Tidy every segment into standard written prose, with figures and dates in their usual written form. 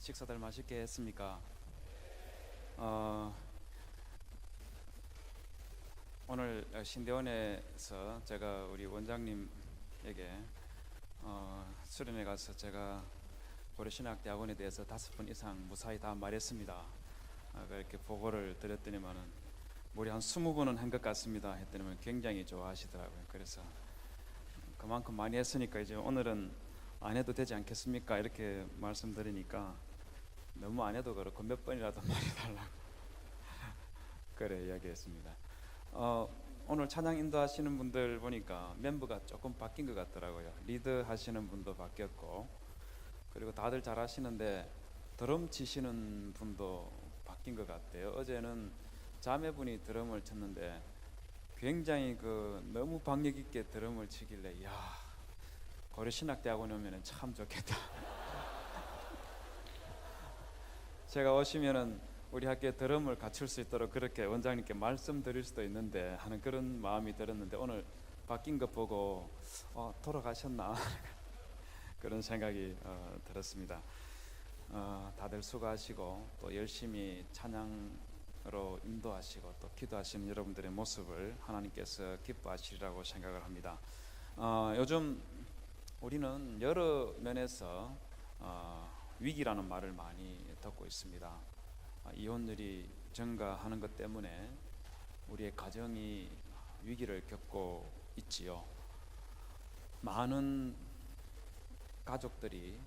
식사들 맛있게 했습니까? 어, 오늘 신대원에서 제가 우리 원장님에게 수련회 가서 제가 고려신학대학원에 대해서 5번 이상 무사히 다 말했습니다. 그렇게 보고를 드렸더니만은 무려 한 20번은 한 것 같습니다 했더니만 굉장히 좋아하시더라고요. 그래서 그만큼 많이 했으니까 이제 오늘은 안 해도 되지 않겠습니까? 이렇게 말씀드리니까 너무 안 해도 그렇고 몇 번이라도 말해달라고 그래 이야기했습니다. 오늘 찬양 인도하시는 분들 보니까 멤버가 조금 바뀐 것 같더라고요. 리드 하시는 분도 바뀌었고, 그리고 다들 잘 하시는데 드럼 치시는 분도 바뀐 것 같아요. 어제는 자매분이 드럼을 쳤는데 굉장히 너무 박력 있게 드럼을 치길래, 야, 고려신학대학원에 오면 참 좋겠다. 제가 오시면은 우리 학교에 드럼을 갖출 수 있도록 그렇게 원장님께 말씀드릴 수도 있는데 하는 그런 마음이 들었는데, 오늘 바뀐 것 보고 돌아가셨나 그런 생각이 들었습니다. 다들 수고하시고 또 열심히 찬양으로 인도하시고 또 기도하시는 여러분들의 모습을 하나님께서 기뻐하시리라고 생각을 합니다. 요즘 우리는 여러 면에서 위기라는 말을 많이 듣고 있습니다. 이혼율이 증가하는 것 때문에 우리의 가정이 위기를 겪고 있지요. 많은 가족들이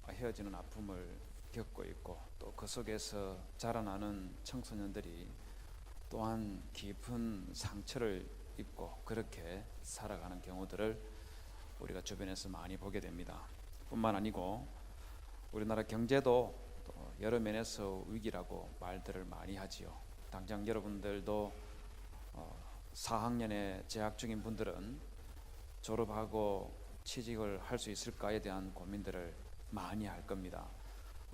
헤어지는 아픔을 겪고 있고, 또 그 속에서 자라나는 청소년들이 또한 깊은 상처를 입고 그렇게 살아가는 경우들을 우리가 주변에서 많이 보게 됩니다. 뿐만 아니고 우리나라 경제도 또 여러 면에서 위기라고 말들을 많이 하지요. 당장 여러분들도 4학년에 재학 중인 분들은 졸업하고 취직을 할 수 있을까에 대한 고민들을 많이 할 겁니다.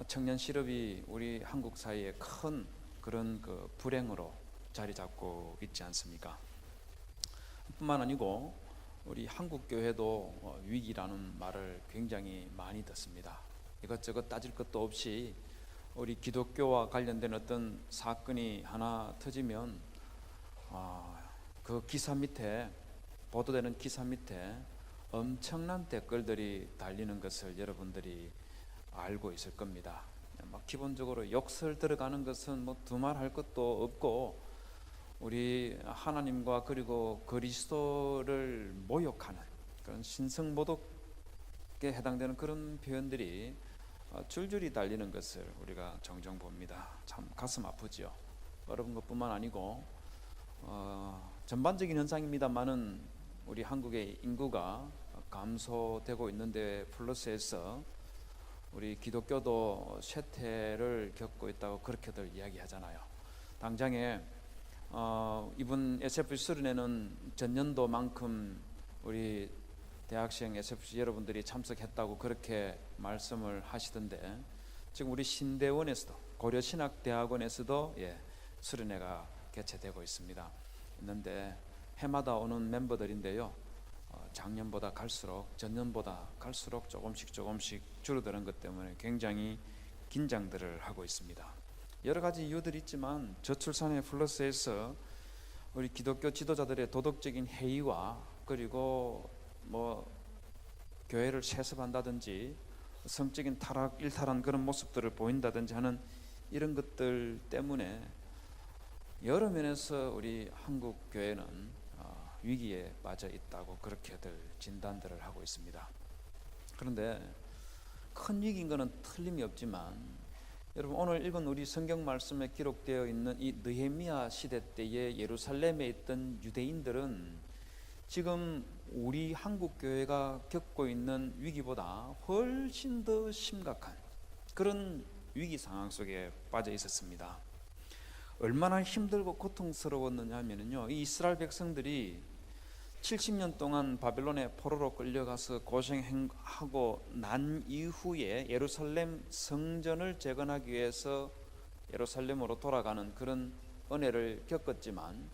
청년 실업이 우리 한국 사회에 큰 그런 불행으로 자리 잡고 있지 않습니까? 뿐만 아니고 우리 한국 교회도 위기라는 말을 굉장히 많이 듣습니다. 이것저것 따질 것도 없이 우리 기독교와 관련된 어떤 사건이 하나 터지면 그 기사 밑에, 보도되는 기사 밑에 엄청난 댓글들이 달리는 것을 여러분들이 알고 있을 겁니다. 기본적으로 욕설 들어가는 것은 두말할 것도 없고, 우리 하나님과 그리고 그리스도를 모욕하는 그런 신성모독에 해당되는 그런 표현들이 줄줄이 달리는 것을 우리가 종종 봅니다. 참 가슴 아프죠. 어려운 것뿐만 아니고 전반적인 현상입니다만은 우리 한국의 인구가 감소되고 있는데 플러스해서 우리 기독교도 쇠퇴를 겪고 있다고 그렇게들 이야기하잖아요. 당장에 이번 SFC 수련회는 전년도만큼 우리 대학생 SFC 여러분들이 참석했다고 그렇게 말씀을 하시던데, 지금 우리 신대원에서도, 고려신학대학원에서도 수련회가 개최되고 있는데 해마다 오는 멤버들인데요, 작년보다 갈수록, 전년보다 갈수록 조금씩 줄어드는 것 때문에 굉장히 긴장들을 하고 있습니다. 여러 가지 이유들이 있지만 저출산의 플러스에서 우리 기독교 지도자들의 도덕적인 해이와, 그리고 교회를 세습한다든지 성적인 타락, 일탈한 그런 모습들을 보인다든지 하는 이런 것들 때문에 여러 면에서 우리 한국 교회는 위기에 빠져 있다고 그렇게들 진단들을 하고 있습니다. 그런데 큰 위기인 것은 틀림이 없지만, 여러분 오늘 읽은 우리 성경 말씀에 기록되어 있는 이 느헤미야 시대 때에 예루살렘에 있던 유대인들은 지금 우리 한국 교회가 겪고 있는 위기보다 훨씬 더 심각한 그런 위기 상황 속에 빠져 있었습니다. 얼마나 힘들고 고통스러웠느냐 하면요, 이 이스라엘 백성들이 70년 동안 바벨론의 포로로 끌려가서 고생하고 난 이후에 예루살렘 성전을 재건하기 위해서 예루살렘으로 돌아가는 그런 은혜를 겪었지만,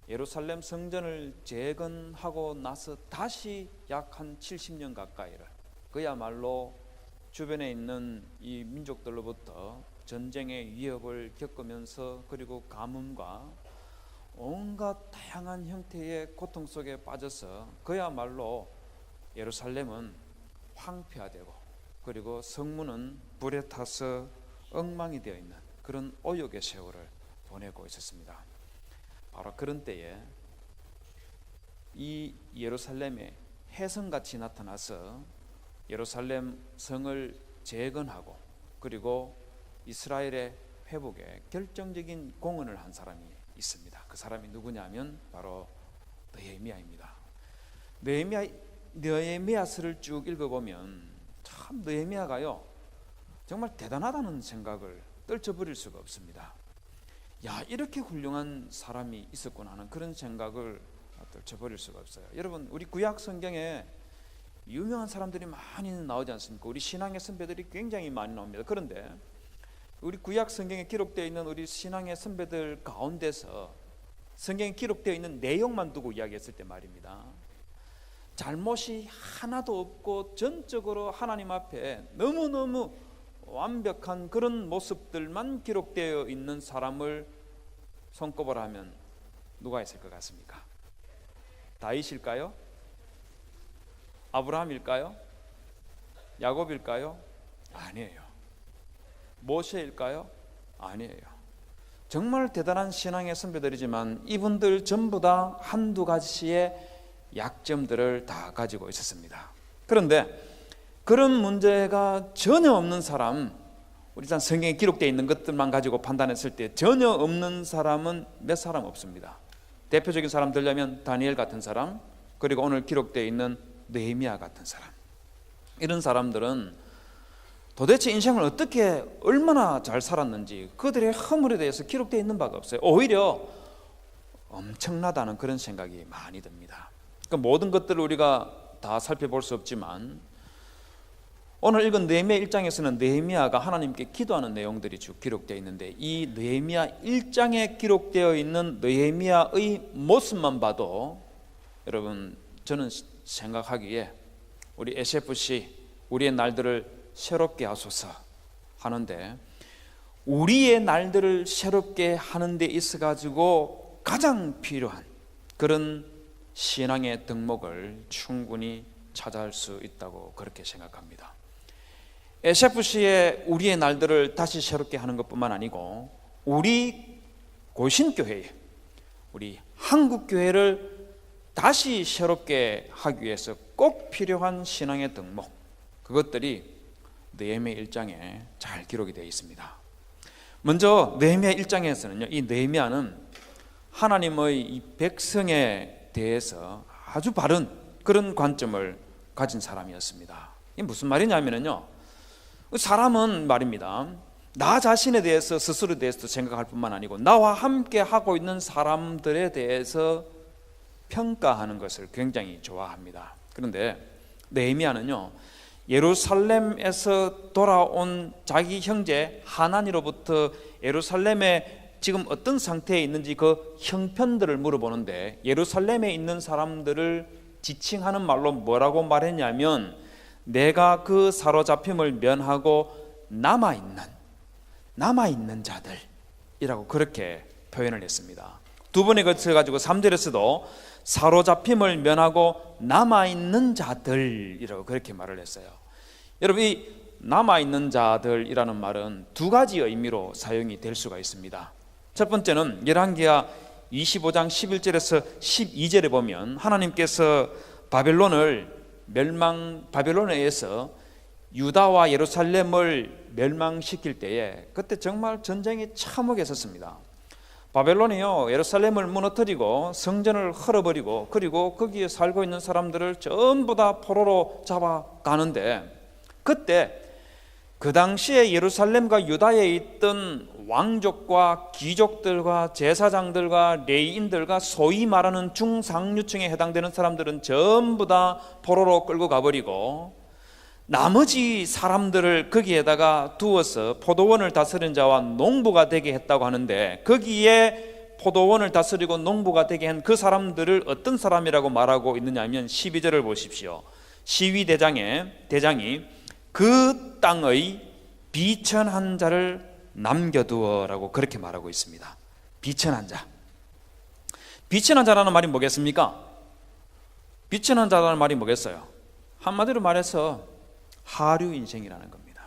예루살렘 성전을 재건하고 나서 다시 약 한 70년 가까이를 그야말로 주변에 있는 이 민족들로부터 전쟁의 위협을 겪으면서 그리고 가뭄과 온갖 다양한 형태의 고통 속에 빠져서 그야말로 예루살렘은 황폐화되고 그리고 성문은 불에 타서 엉망이 되어 있는 그런 오욕의 세월을 보내고 있었습니다. 바로 그런 때에 이 예루살렘에 혜성같이 나타나서 예루살렘 성을 재건하고 그리고 이스라엘의 회복에 결정적인 공헌을 한 사람이 있습니다. 그 사람이 누구냐면 바로 느헤미야입니다. 느헤미야서를 쭉 읽어보면 참 느헤미야가요 정말 대단하다는 생각을 떨쳐버릴 수가 없습니다. 야, 이렇게 훌륭한 사람이 있었구나 하는 그런 생각을 떨쳐버릴 수가 없어요. 여러분, 우리 구약 성경에 유명한 사람들이 많이 나오지 않습니까? 우리 신앙의 선배들이 굉장히 많이 나옵니다. 그런데 우리 구약 성경에 기록되어 있는 우리 신앙의 선배들 가운데서 성경에 기록되어 있는 내용만 두고 이야기했을 때 말입니다, 잘못이 하나도 없고 전적으로 하나님 앞에 너무너무 완벽한 그런 모습들만 기록되어 있는 사람을 손꼽으라 하면 누가 있을 것 같습니까? 다윗일까요? 아브라함일까요? 야곱일까요? 아니에요. 모세일까요? 아니에요. 정말 대단한 신앙의 선배들이지만 이분들 전부 다 한두 가지의 약점들을 다 가지고 있었습니다. 그런데 그런 문제가 전혀 없는 사람, 우리 일단 성경에 기록되어 있는 것들만 가지고 판단했을 때 전혀 없는 사람은 몇 사람 없습니다. 대표적인 사람 들려면 다니엘 같은 사람, 그리고 오늘 기록되어 있는 느헤미야 같은 사람. 이런 사람들은 도대체 인생을 어떻게 얼마나 잘 살았는지 그들의 허물에 대해서 기록되어 있는 바가 없어요. 오히려 엄청나다는 그런 생각이 많이 듭니다. 그러니까 모든 것들을 우리가 다 살펴볼 수 없지만 오늘 읽은 느헤미야 1장에서는 느헤미야가 하나님께 기도하는 내용들이 쭉 기록되어 있는데 이 느헤미야 1장에 기록되어 있는 느헤미야의 모습만 봐도 여러분, 저는 생각하기에 우리 SFC 우리의 날들을 새롭게 하소서 하는데, 우리의 날들을 새롭게 하는 데 있어 가지고 가장 필요한 그런 신앙의 덕목을 충분히 찾아할 수 있다고 그렇게 생각합니다. SFC의 우리의 날들을 다시 새롭게 하는 것뿐만 아니고 우리 고신교회에, 우리 한국교회를 다시 새롭게 하기 위해서 꼭 필요한 신앙의 덕목, 그것들이 느헤미야 1장에 잘 기록이 되어 있습니다. 먼저 느헤미야 1장에서는요, 이 느헤미야는 하나님의 이 백성에 대해서 아주 바른 그런 관점을 가진 사람이었습니다. 이게 무슨 말이냐면요, 사람은 말입니다, 나 자신에 대해서 스스로에 대해서도 생각할 뿐만 아니고 나와 함께 하고 있는 사람들에 대해서 평가하는 것을 굉장히 좋아합니다. 그런데 느헤미야는요, 예루살렘에서 돌아온 자기 형제 하나니로부터 예루살렘에 지금 어떤 상태에 있는지 그 형편들을 물어보는데, 예루살렘에 있는 사람들을 지칭하는 말로 뭐라고 말했냐면, 내가 그 사로잡힘을 면하고 남아있는 자들이라고 그렇게 표현을 했습니다. 두 번에 걸쳐 가지고 3절에서도 사로잡힘을 면하고 남아있는 자들이라고 그렇게 말을 했어요. 여러분, 이 남아있는 자들이라는 말은 두 가지 의미로 사용이 될 수가 있습니다. 첫 번째는 열왕기하 25장 11절에서 12절에 보면 하나님께서 바벨론에 의해서 유다와 예루살렘을 멸망시킬 때에 그때 정말 전쟁이 참혹했었습니다. 바벨론이요, 예루살렘을 무너뜨리고 성전을 헐어버리고 그리고 거기에 살고 있는 사람들을 전부 다 포로로 잡아가는데, 그때 그 당시에 예루살렘과 유다에 있던 왕족과 귀족들과 제사장들과 레위인들과 소위 말하는 중상류층에 해당되는 사람들은 전부 다 포로로 끌고 가버리고 나머지 사람들을 거기에다가 두어서 포도원을 다스린 자와 농부가 되게 했다고 하는데, 거기에 포도원을 다스리고 농부가 되게 한 그 사람들을 어떤 사람이라고 말하고 있느냐 하면 12절을 보십시오. 시위 대장이 그 땅의 비천한 자를 남겨두어라고 그렇게 말하고 있습니다. 비천한 자. 비천한 자라는 말이 뭐겠습니까? 비천한 자라는 말이 뭐겠어요? 한마디로 말해서 하류 인생이라는 겁니다.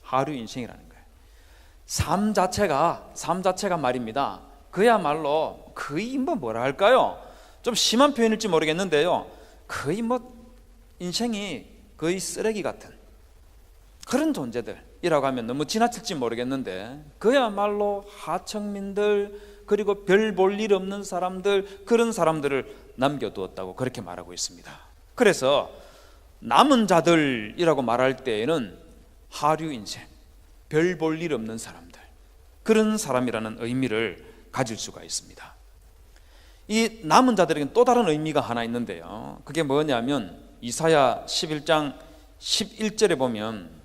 하류 인생이라는 거예요. 삶 자체가 말입니다. 그야말로 거의 뭐라 할까요? 좀 심한 표현일지 모르겠는데요. 거의 인생이 거의 쓰레기 같은 그런 존재들이라고 하면 너무 지나칠지 모르겠는데, 그야말로 하청민들, 그리고 별 볼 일 없는 사람들, 그런 사람들을 남겨두었다고 그렇게 말하고 있습니다. 그래서 남은 자들이라고 말할 때에는 하류 인생, 별 볼 일 없는 사람들, 그런 사람이라는 의미를 가질 수가 있습니다. 이 남은 자들에게는 또 다른 의미가 하나 있는데요. 그게 뭐냐면 이사야 11장 11절에 보면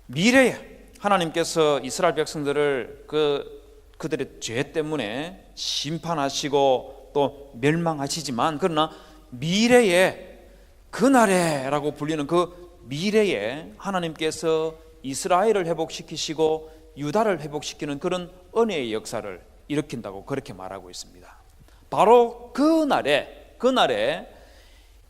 미래에 하나님께서 이스라엘 백성들을 그들의 죄 때문에 심판하시고 또 멸망하시지만, 그러나 미래에, 그날에라고 불리는 그 미래에 하나님께서 이스라엘을 회복시키시고 유다를 회복시키는 그런 은혜의 역사를 일으킨다고 그렇게 말하고 있습니다. 바로 그날에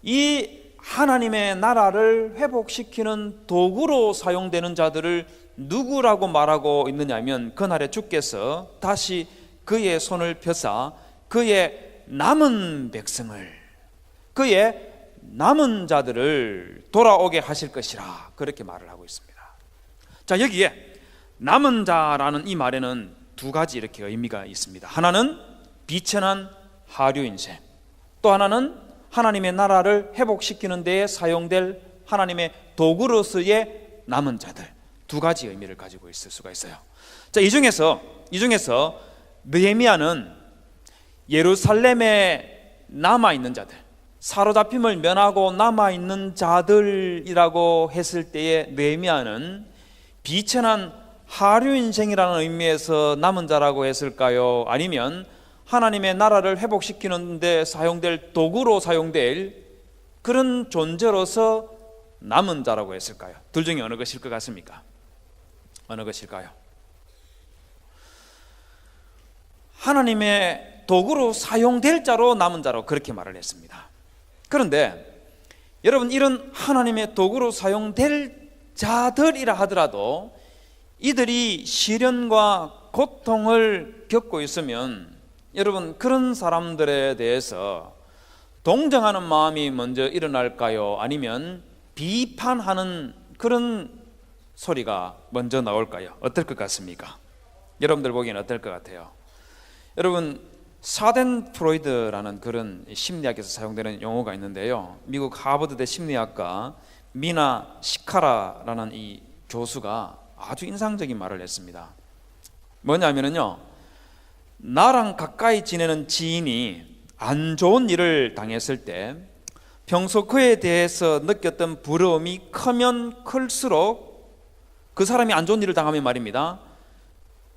이 하나님의 나라를 회복시키는 도구로 사용되는 자들을 누구라고 말하고 있느냐면, 그날에 주께서 다시 그의 손을 펴사 그의 남은 백성을, 그의 남은 자들을 돌아오게 하실 것이라 그렇게 말을 하고 있습니다. 자, 여기에 남은 자라는 이 말에는 두 가지 이렇게 의미가 있습니다. 하나는 비천한 하류 인생, 또 하나는 하나님의 나라를 회복시키는 데에 사용될 하나님의 도구로서의 남은 자들, 두 가지 의미를 가지고 있을 수가 있어요. 자, 이 중에서 느헤미야는 예루살렘에 남아있는 자들, 사로잡힘을 면하고 남아있는 자들이라고 했을 때에 느헤미야는 비천한 하류 인생이라는 의미에서 남은 자라고 했을까요? 아니면 하나님의 나라를 회복시키는 데 사용될 도구로 사용될 그런 존재로서 남은 자라고 했을까요? 둘 중에 어느 것일 것 같습니까? 어느 것일까요? 하나님의 도구로 사용될 자로 남은 자로 그렇게 말을 했습니다. 그런데 여러분, 이런 하나님의 도구로 사용될 자들이라 하더라도 이들이 시련과 고통을 겪고 있으면, 여러분, 그런 사람들에 대해서 동정하는 마음이 먼저 일어날까요? 아니면 비판하는 그런 소리가 먼저 나올까요? 어떨 것 같습니까? 여러분들 보기에는 어떨 것 같아요? 여러분, 사덴프로이드라는 그런 심리학에서 사용되는 용어가 있는데요. 미국 하버드대 심리학과 미나 시카라라는 이 교수가 아주 인상적인 말을 했습니다. 뭐냐면요, 나랑 가까이 지내는 지인이 안 좋은 일을 당했을 때 평소 그에 대해서 느꼈던 부러움이 크면 클수록, 그 사람이 안 좋은 일을 당하면 말입니다,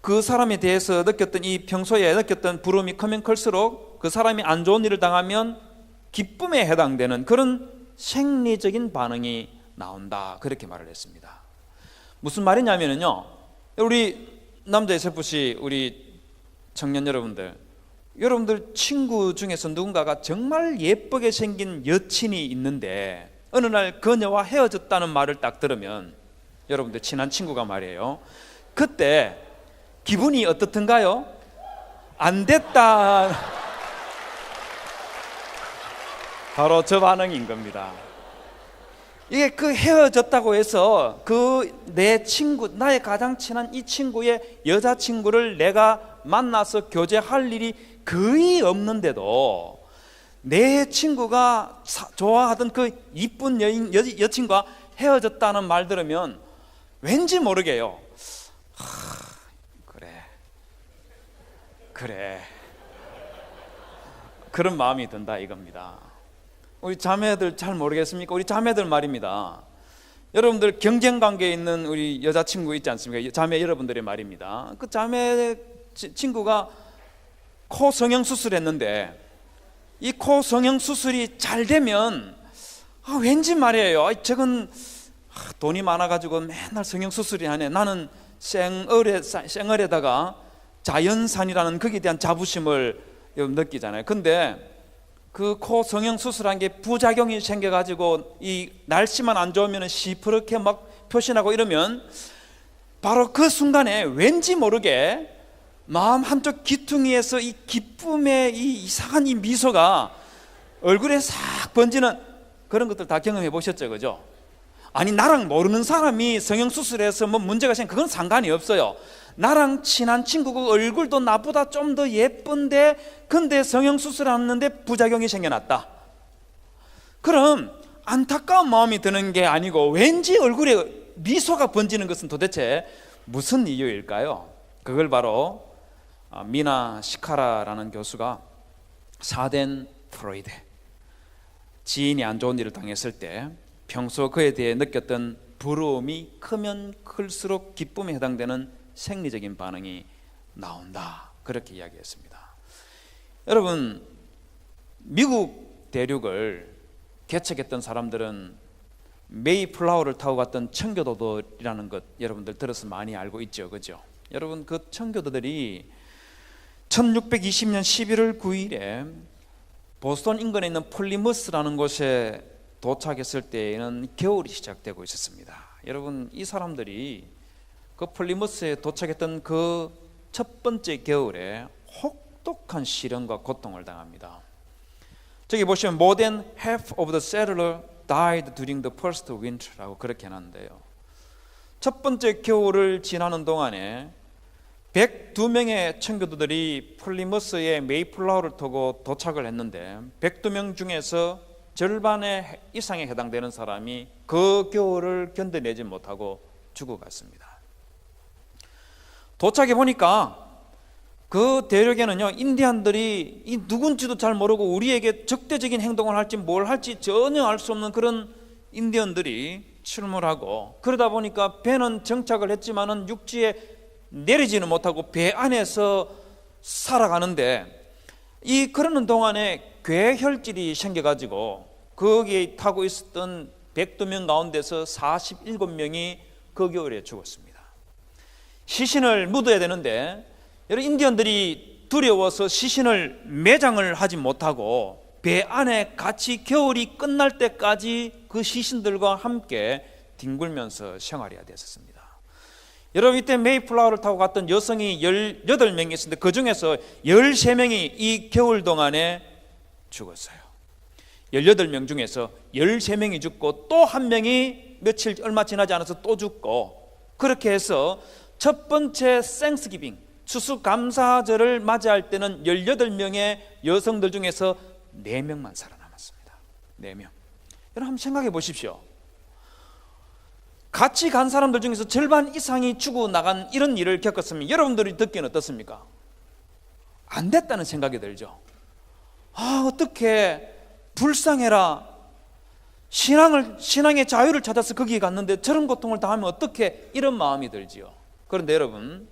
그 사람에 대해서 평소에 느꼈던 부러움이 크면 클수록 그 사람이 안 좋은 일을 당하면 기쁨에 해당되는 그런 생리적인 반응이 나온다, 그렇게 말을 했습니다. 무슨 말이냐면요, 우리 남자 SFC 우리 청년 여러분들 친구 중에서 누군가가 정말 예쁘게 생긴 여친이 있는데 어느 날 그녀와 헤어졌다는 말을 딱 들으면, 여러분들 친한 친구가 말이에요, 그때 기분이 어떻든가요? 안 됐다. 바로 저 반응인 겁니다. 이게 그 헤어졌다고 해서 내 친구, 나의 가장 친한 이 친구의 여자친구를 내가 만나서 교제할 일이 거의 없는데도 내 친구가 좋아하던 그 이쁜 여친과 헤어졌다는 말 들으면 왠지 모르게요, 그래 그런 마음이 든다 이겁니다. 우리 자매들 잘 모르겠습니까? 우리 자매들 말입니다. 여러분들 경쟁관계에 있는 우리 여자친구 있지 않습니까? 자매 여러분들의 말입니다. 그 자매 친구가 코 성형수술 했는데 이 코 성형수술이 잘 되면 왠지 말이에요, 저건 돈이 많아가지고 맨날 성형수술이 하네. 나는 생얼에다가 자연산이라는 거기에 대한 자부심을 느끼잖아요. 근데 그 코 성형수술한 게 부작용이 생겨가지고 이 날씨만 안 좋으면 시퍼렇게 막 표시나고 이러면 바로 그 순간에 왠지 모르게 마음 한쪽 귀퉁이에서 이 기쁨의 이 이상한 이 미소가 얼굴에 싹 번지는 그런 것들 다 경험해 보셨죠, 그죠? 아니, 나랑 모르는 사람이 성형수술해서 뭐 문제가 생겨, 그건 상관이 없어요. 나랑 친한 친구가 얼굴도 나보다 좀 더 예쁜데 근데 성형수술 하는데 부작용이 생겨났다. 그럼 안타까운 마음이 드는 게 아니고 왠지 얼굴에 미소가 번지는 것은 도대체 무슨 이유일까요? 그걸 바로 미나 시카라라는 교수가 사덴 프로이드, 지인이 안 좋은 일을 당했을 때 평소 그에 대해 느꼈던 부러움이 크면 클수록 기쁨에 해당되는 생리적인 반응이 나온다, 그렇게 이야기했습니다. 여러분, 미국 대륙을 개척했던 사람들은 메이플라워를 타고 갔던 청교도들이라는 것 여러분들 들어서 많이 알고 있죠, 그죠? 여러분, 그 청교도들이 1620년 11월 9일에 보스턴 인근에 있는 플리머스라는 곳에 도착했을 때에는 겨울이 시작되고 있었습니다. 여러분, 이 사람들이 그 플리머스에 도착했던 그 첫 번째 겨울에 혹독한 시련과 고통을 당합니다. 저기 보시면 more than half of the settler died during the first winter라고 그렇게 해놨는데요. 첫 번째 겨울을 지나는 동안에 102명의 청교도들이 플리머스에 메이플라워를 타고 도착을 했는데 102명 중에서 절반의 이상에 해당되는 사람이 그 겨울을 견뎌내지 못하고 죽어갔습니다. 도착해 보니까 그 대륙에는요, 인디안들이 이 누군지도 잘 모르고 우리에게 적대적인 행동을 할지 뭘 할지 전혀 알 수 없는 그런 인디언들이 출몰하고, 그러다 보니까 배는 정착을 했지만은 육지에 내리지는 못하고 배 안에서 살아가는데, 이 그러는 동안에 괴혈질이 생겨가지고 거기에 타고 있었던 102명 가운데서 47명이 그 겨울에 죽었습니다. 시신을 묻어야 되는데 여러 인디언들이 두려워서 시신을 매장을 하지 못하고 배 안에 같이 겨울이 끝날 때까지 그 시신들과 함께 뒹굴면서 생활해야 됐었습니다. 여러분, 이때 메이플라워를 타고 갔던 여성이 18명이 있었는데 그 중에서 13명이 이 겨울 동안에 죽었어요. 18명 중에서 13명이 죽고 또 한 명이 며칠 얼마 지나지 않아서 또 죽고, 그렇게 해서 첫 번째 생스기빙, 추수감사절을 맞이할 때는 18명의 여성들 중에서 4명만 살아남았습니다. 4명. 여러분, 한번 생각해 보십시오. 같이 간 사람들 중에서 절반 이상이 죽어나간 이런 일을 겪었으면 여러분들이 듣기는 어떻습니까? 안 됐다는 생각이 들죠. 아, 어떻게 불쌍해라. 신앙의 자유를 찾아서 거기에 갔는데 저런 고통을 당하면 어떻게, 이런 마음이 들지요. 그런데 여러분,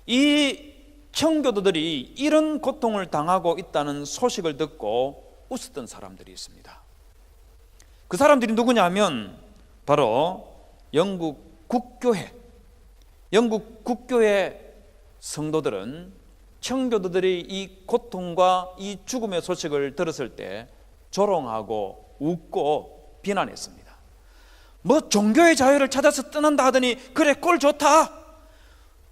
이 청교도들이 이런 고통을 당하고 있다는 소식을 듣고 웃었던 사람들이 있습니다. 그 사람들이 누구냐면 바로 영국 국교회 성도들은 청교도들이 이 고통과 이 죽음의 소식을 들었을 때 조롱하고 웃고 비난했습니다. 뭐 종교의 자유를 찾아서 떠난다 하더니 그래, 꼴 좋다.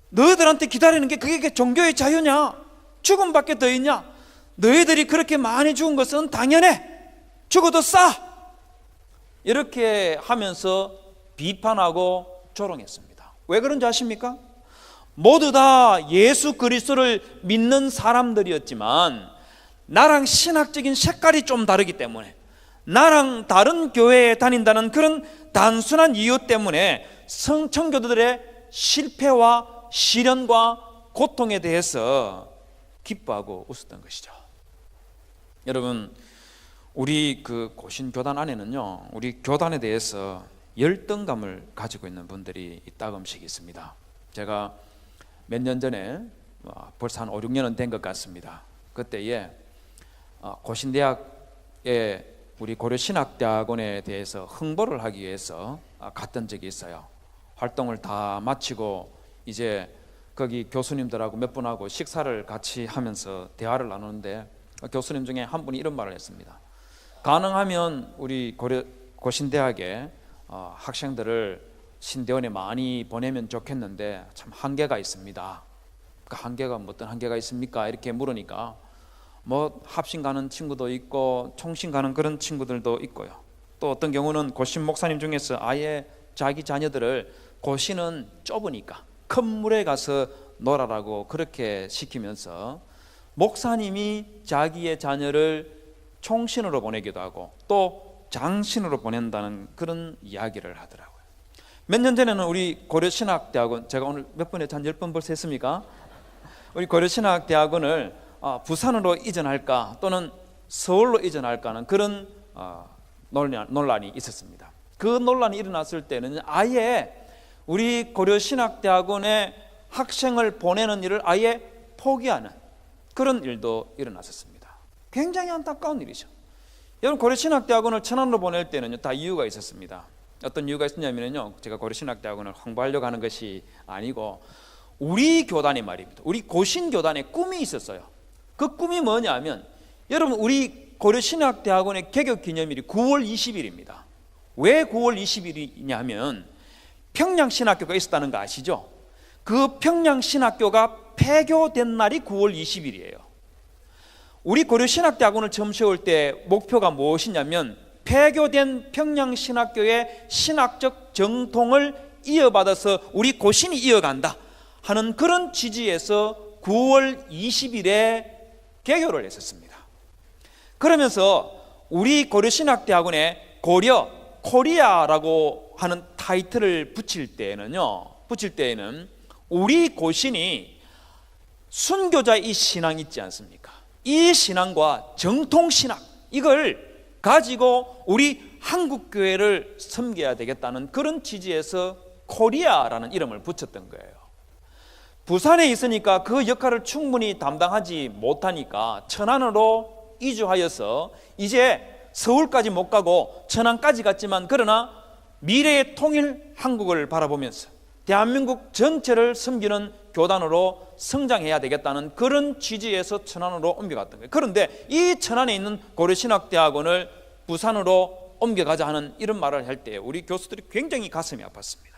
너희들한테 기다리는 게 그게 종교의 자유냐? 죽음밖에 더 있냐? 너희들이 그렇게 많이 죽은 것은 당연해. 죽어도 싸. 이렇게 하면서 비판하고 조롱했습니다. 왜 그런지 아십니까? 모두 다 예수 그리스도를 믿는 사람들이었지만 나랑 신학적인 색깔이 좀 다르기 때문에, 나랑 다른 교회에 다닌다는 그런 단순한 이유 때문에 청교도들의 실패와 시련과 고통에 대해서 기뻐하고 웃었던 것이죠. 여러분, 우리 그 고신교단 안에는요, 우리 교단에 대해서 열등감을 가지고 있는 분들이 따끔씩 있습니다. 제가 몇 년 전에, 벌써 한 5, 6년은 된 것 같습니다. 그때에 고신대학에 우리 고려신학대학원에 대해서 홍보를 하기 위해서 갔던 적이 있어요. 활동을 다 마치고 이제 거기 교수님들하고 몇 분하고 식사를 같이 하면서 대화를 나누는데 교수님 중에 한 분이 이런 말을 했습니다. 가능하면 우리 고신대학에 학생들을 신대원에 많이 보내면 좋겠는데 참 한계가 있습니다. 그 한계가 어떤 한계가 있습니까? 이렇게 물으니까 뭐 합신 가는 친구도 있고 총신 가는 그런 친구들도 있고요. 또 어떤 경우는 고신 목사님 중에서 아예 자기 자녀들을 고신은 좁으니까 큰 물에 가서 놀아라고 그렇게 시키면서 목사님이 자기의 자녀를 총신으로 보내기도 하고 또 장신으로 보낸다는 그런 이야기를 하더라고요. 몇 년 전에는 우리 고려신학대학원, 제가 오늘 몇 번에 한 10번 벌써 했습니까? 우리 고려신학대학원을 부산으로 이전할까 또는 서울로 이전할까는 그런 논란이 있었습니다. 그 논란이 일어났을 때는 아예 우리 고려신학대학원에 학생을 보내는 일을 아예 포기하는 그런 일도 일어났었습니다. 굉장히 안타까운 일이죠. 여러분, 고려신학대학원을 천안으로 보낼 때는 다 이유가 있었습니다. 어떤 이유가 있었냐면요, 제가 고려신학대학원을 홍보하려고 하는 것이 아니고 우리 교단의 말입니다. 우리 고신교단의 꿈이 있었어요. 그 꿈이 뭐냐면, 여러분, 우리 고려신학대학원의 개교기념일이 9월 20일입니다. 왜 9월 20일이냐면 평양신학교가 있었다는 거 아시죠? 그 평양신학교가 폐교된 날이 9월 20일이에요. 우리 고려신학대학원을 처음 세울 때 목표가 무엇이냐면 폐교된 평양신학교의 신학적 정통을 이어받아서 우리 고신이 이어간다 하는 그런 취지에서 9월 20일에 개교를 했었습니다. 그러면서 우리 고려신학대학원에 코리아라고 하는 타이틀을 붙일 때에는 우리 고신이 순교자의 이 신앙이 있지 않습니까? 이 신앙과 정통신학, 이걸 가지고 우리 한국교회를 섬겨야 되겠다는 그런 취지에서 코리아라는 이름을 붙였던 거예요. 부산에 있으니까 그 역할을 충분히 담당하지 못하니까 천안으로 이주하여서 이제 서울까지 못 가고 천안까지 갔지만 그러나 미래의 통일 한국을 바라보면서 대한민국 전체를 섬기는 교단으로 성장해야 되겠다는 그런 취지에서 천안으로 옮겨갔던 거예요. 그런데 이 천안에 있는 고려신학대학원을 부산으로 옮겨가자 하는 이런 말을 할 때 우리 교수들이 굉장히 가슴이 아팠습니다.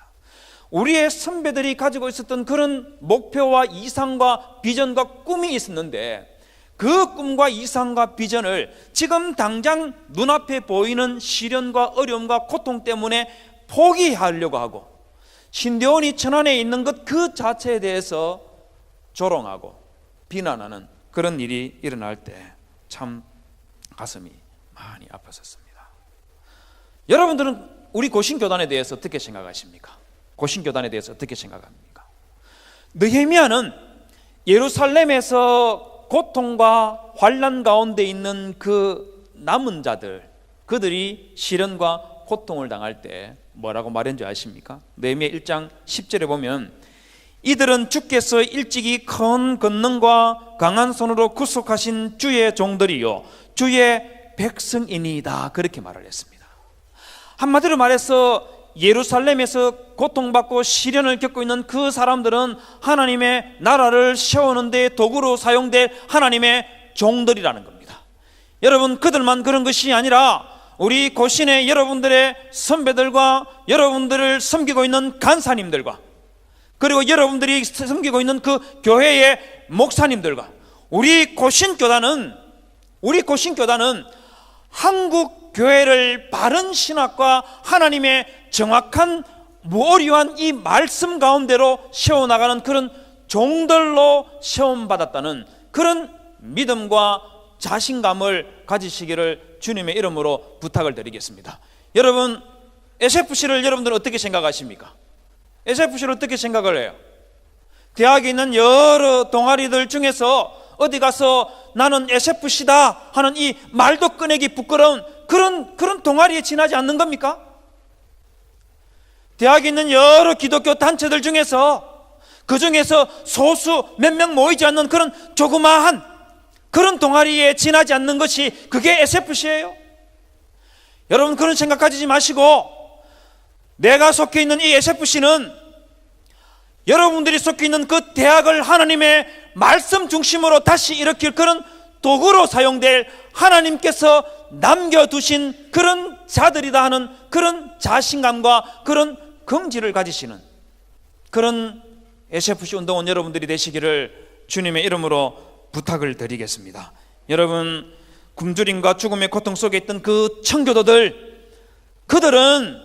우리의 선배들이 가지고 있었던 그런 목표와 이상과 비전과 꿈이 있었는데 그 꿈과 이상과 비전을 지금 당장 눈앞에 보이는 시련과 어려움과 고통 때문에 포기하려고 하고 신대원이 천안에 있는 것 그 자체에 대해서 조롱하고 비난하는 그런 일이 일어날 때 참 가슴이 많이 아팠었습니다. 여러분들은 우리 고신교단에 대해서 어떻게 생각하십니까? 고신교단에 대해서 어떻게 생각합니까? 느헤미야는 예루살렘에서 고통과 환난 가운데 있는 그 남은 자들, 그들이 시련과 고통을 당할 때 뭐라고 말했는지 아십니까? 느헤미야 1장 10절에 보면 이들은 주께서 일찍이 큰 권능과 강한 손으로 구속하신 주의 종들이요 주의 백성이니이다, 그렇게 말을 했습니다. 한마디로 말해서 예루살렘에서 고통받고 시련을 겪고 있는 그 사람들은 하나님의 나라를 세우는 데 도구로 사용될 하나님의 종들이라는 겁니다. 여러분, 그들만 그런 것이 아니라 우리 고신의 여러분들의 선배들과 여러분들을 섬기고 있는 간사님들과 그리고 여러분들이 섬기고 있는 그 교회의 목사님들과 우리 고신교단은 한국 교회를 바른 신학과 하나님의 정확한 무오류한 이 말씀 가운데로 세워나가는 그런 종들로 세움받았다는 그런 믿음과 자신감을 가지시기를 주님의 이름으로 부탁을 드리겠습니다. 여러분, SFC를 여러분들은 어떻게 생각하십니까? SFC를 어떻게 생각을 해요? 대학에 있는 여러 동아리들 중에서 어디 가서 나는 SFC다 하는 이 말도 꺼내기 부끄러운 그런 동아리에 지나지 않는 겁니까? 대학에 있는 여러 기독교 단체들 중에서 그 중에서 소수 몇 명 모이지 않는 그런 조그마한 그런 동아리에 지나지 않는 것이 그게 SFC예요? 여러분 그런 생각 가지지 마시고 내가 속해 있는 이 SFC는 여러분들이 속해 있는 그 대학을 하나님의 말씀 중심으로 다시 일으킬 그런 도구로 사용될 하나님께서 남겨두신 그런 자들이다 하는 그런 자신감과 그런 긍지를 가지시는 그런 SFC 운동원 여러분들이 되시기를 주님의 이름으로 부탁을 드리겠습니다. 여러분, 굶주림과 죽음의 고통 속에 있던 그 청교도들, 그들은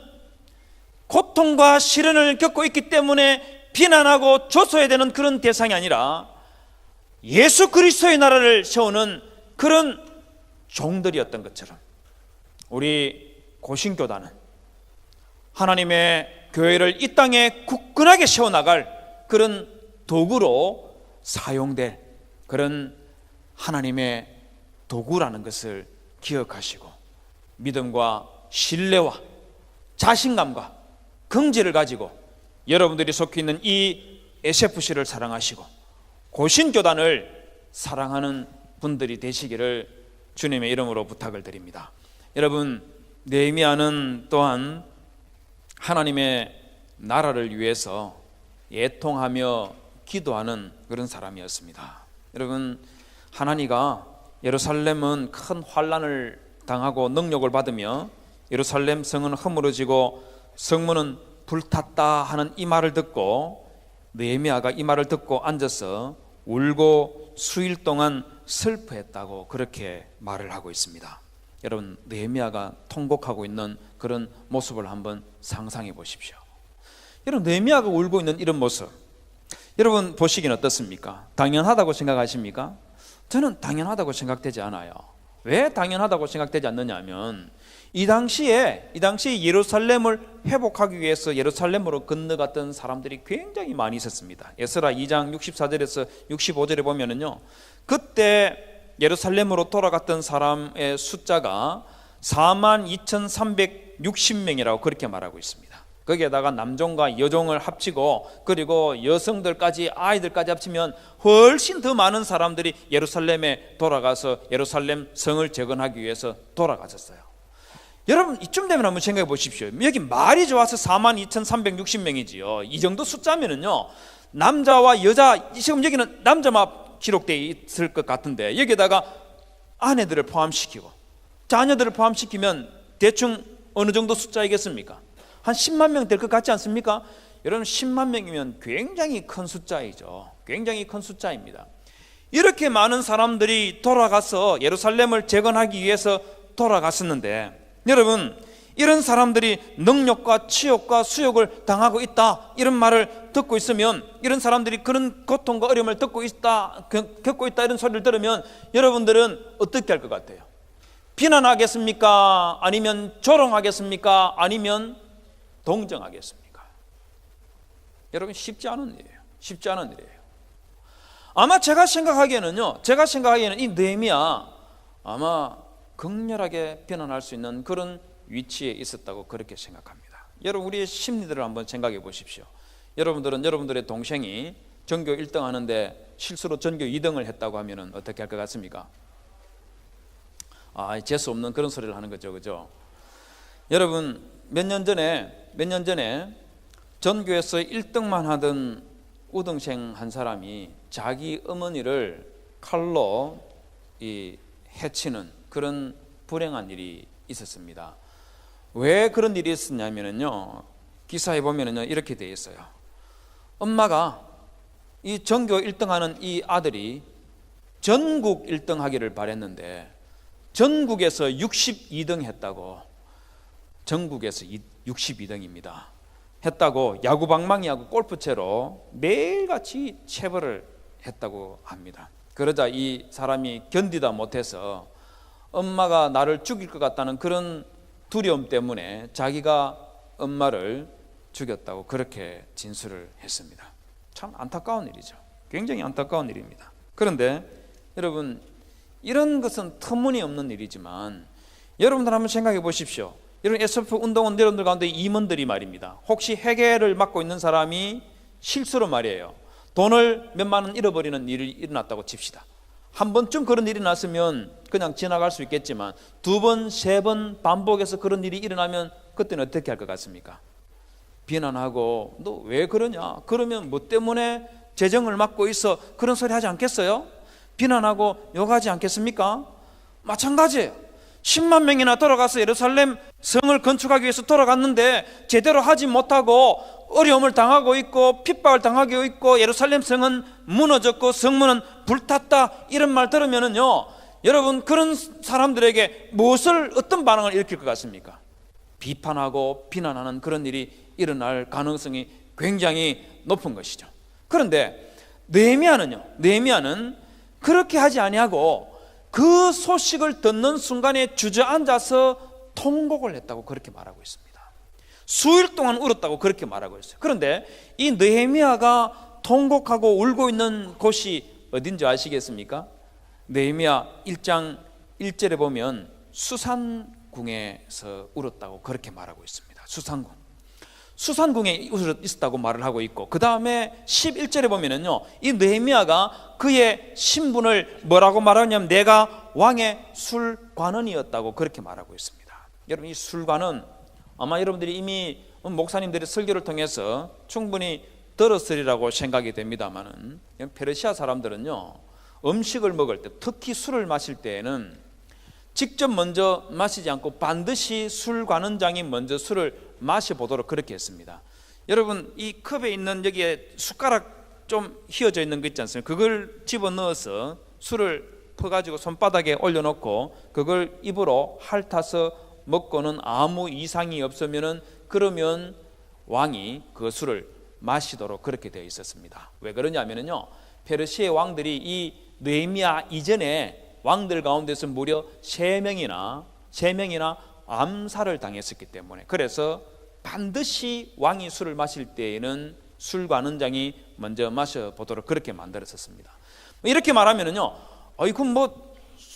고통과 시련을 겪고 있기 때문에 비난하고 조소해야 되는 그런 대상이 아니라 예수 그리스도의 나라를 세우는 그런 종들이었던 것처럼 우리 고신교단은 하나님의 교회를 이 땅에 굳건하게 세워나갈 그런 도구로 사용될 그런 하나님의 도구라는 것을 기억하시고 믿음과 신뢰와 자신감과 긍지를 가지고 여러분들이 속해 있는 이 SFC를 사랑하시고 고신교단을 사랑하는 분들이 되시기를 주님의 이름으로 부탁을 드립니다. 여러분, 느헤미야는 또한 하나님의 나라를 위해서 애통하며 기도하는 그런 사람이었습니다. 여러분, 하나니가 예루살렘은 큰 환난을 당하고 능력을 받으며 예루살렘 성은 허물어지고 성문은 불탔다 하는 이 말을 듣고 느헤미야가 이 말을 듣고 앉아서 울고 수일 동안 슬퍼했다고 그렇게 말을 하고 있습니다. 여러분, 느헤미야가 통곡하고 있는 그런 모습을 한번 상상해 보십시오. 여러분, 느헤미야가 울고 있는 이런 모습 여러분 보시기는 어떻습니까? 당연하다고 생각하십니까? 저는 당연하다고 생각되지 않아요. 왜 당연하다고 생각되지 않느냐 하면 이 당시에 예루살렘을 회복하기 위해서 예루살렘으로 건너갔던 사람들이 굉장히 많이 있었습니다. 에스라 2장 64절에서 65절에 보면은요, 그때 예루살렘으로 돌아갔던 사람의 숫자가 42,360명이라고 그렇게 말하고 있습니다. 거기에다가 남종과 여종을 합치고 그리고 여성들까지 아이들까지 합치면 훨씬 더 많은 사람들이 예루살렘에 돌아가서 예루살렘 성을 재건하기 위해서 돌아가셨어요. 여러분, 이쯤 되면 한번 생각해 보십시오. 여기 말이 좋아서 42,360명이지요. 이 정도 숫자면은요, 남자와 여자, 지금 여기는 남자만 기록되어 있을 것 같은데 여기에다가 아내들을 포함시키고 자녀들을 포함시키면 대충 어느 정도 숫자이겠습니까? 한 10만 명 될 것 같지 않습니까? 여러분, 10만 명이면 굉장히 큰 숫자이죠. 굉장히 큰 숫자입니다. 이렇게 많은 사람들이 돌아가서 예루살렘을 재건하기 위해서 돌아갔었는데 여러분, 이런 사람들이 능력과 치욕과 수욕을 당하고 있다 이런 말을 듣고 있으면, 이런 사람들이 그런 고통과 어려움을 겪고 있다 이런 소리를 들으면 여러분들은 어떻게 할 것 같아요? 비난하겠습니까? 아니면 조롱하겠습니까? 아니면 동정하겠습니까? 여러분, 쉽지 않은 일이에요. 쉽지 않은 일이에요. 아마 제가 생각하기에는 이 느헤미야 아마 극렬하게 비난할 수 있는 그런 위치에 있었다고 그렇게 생각합니다. 여러분, 우리의 심리들을 한번 생각해 보십시오. 여러분들은 여러분들의 동생이 전교 1등 하는데 실수로 전교 2등을 했다고 하면 어떻게 할 것 같습니까? 재수 없는 그런 소리를 하는 거죠, 그죠? 여러분, 몇 년 전에 전교에서 1등만 하던 우등생 한 사람이 자기 어머니를 칼로 해치는 그런 불행한 일이 있었습니다. 왜 그런 일이 있었냐면요, 기사에 보면은요 이렇게 되어 있어요. 엄마가 이 전교 1등하는 이 아들이 전국 1등 하기를 바랬는데 전국에서 62등 했다고, 전국에서 62등입니다 했다고 야구방망이하고 골프채로 매일같이 체벌을 했다고 합니다. 그러자 이 사람이 견디다 못해서 엄마가 나를 죽일 것 같다는 그런 두려움 때문에 자기가 엄마를 죽였다고 그렇게 진술을 했습니다. 참 안타까운 일이죠. 굉장히 안타까운 일입니다. 그런데 여러분, 이런 것은 터무니없는 일이지만 여러분들 한번 생각해 보십시오. 여러분, SF 운동원 여러분들 가운데 임원들이 말입니다. 혹시 회계를 맡고 있는 사람이 실수로 말이에요, 돈을 몇만 원 잃어버리는 일이 일어났다고 칩시다. 한 번쯤 그런 일이 났으면 그냥 지나갈 수 있겠지만 2번, 3번 반복해서 그런 일이 일어나면 그때는 어떻게 할 것 같습니까? 비난하고 너 왜 그러냐? 그러면 뭐 때문에 재정을 맡고 있어? 그런 소리 하지 않겠어요? 비난하고 욕하지 않겠습니까? 마찬가지예요. 10만 명이나 돌아가서 예루살렘 성을 건축하기 위해서 돌아갔는데 제대로 하지 못하고 어려움을 당하고 있고 핍박을 당하고 있고 예루살렘 성은 무너졌고 성문은 불탔다, 이런 말 들으면은요, 여러분 그런 사람들에게 어떤 반응을 일으킬 것 같습니까? 비판하고 비난하는 그런 일이 일어날 가능성이 굉장히 높은 것이죠. 그런데 느헤미야는 그렇게 하지 아니하고 그 소식을 듣는 순간에 주저앉아서 통곡을 했다고 그렇게 말하고 있습니다. 수일 동안 울었다고 그렇게 말하고 있어요. 그런데 이 느헤미야가 통곡하고 울고 있는 곳이 어딘지 아시겠습니까? 느헤미야 1장 1절에 보면 수산궁에서 울었다고 그렇게 말하고 있습니다. 수산궁에 있었다고 말을 하고 있고, 그 다음에 11절에 보면은요, 이 느헤미야가 그의 신분을 뭐라고 말하냐면 내가 왕의 술관원이었다고 그렇게 말하고 있습니다. 여러분, 이 술관은 아마 여러분들이 이미 목사님들의 설교를 통해서 충분히 들었으리라고 생각이 됩니다만은, 페르시아 사람들은요, 음식을 먹을 때, 특히 술을 마실 때에는 직접 먼저 마시지 않고 반드시 술관원장이 먼저 술을 마셔보도록 그렇게 했습니다. 여러분, 이 컵에 있는 여기에 숟가락 좀 휘어져 있는 거 있지 않습니까? 그걸 집어넣어서 술을 퍼가지고 손바닥에 올려놓고 그걸 입으로 핥아서 먹고는 아무 이상이 없으면은, 그러면 왕이 그 술을 마시도록 그렇게 되어 있었습니다. 왜 그러냐면요, 페르시아의 왕들이 이 느헤미야 이전에 왕들 가운데서 무려 3명이나 암살을 당했었기 때문에, 그래서 반드시 왕이 술을 마실 때에는 술관원장이 먼저 마셔보도록 그렇게 만들었었습니다. 이렇게 말하면은요,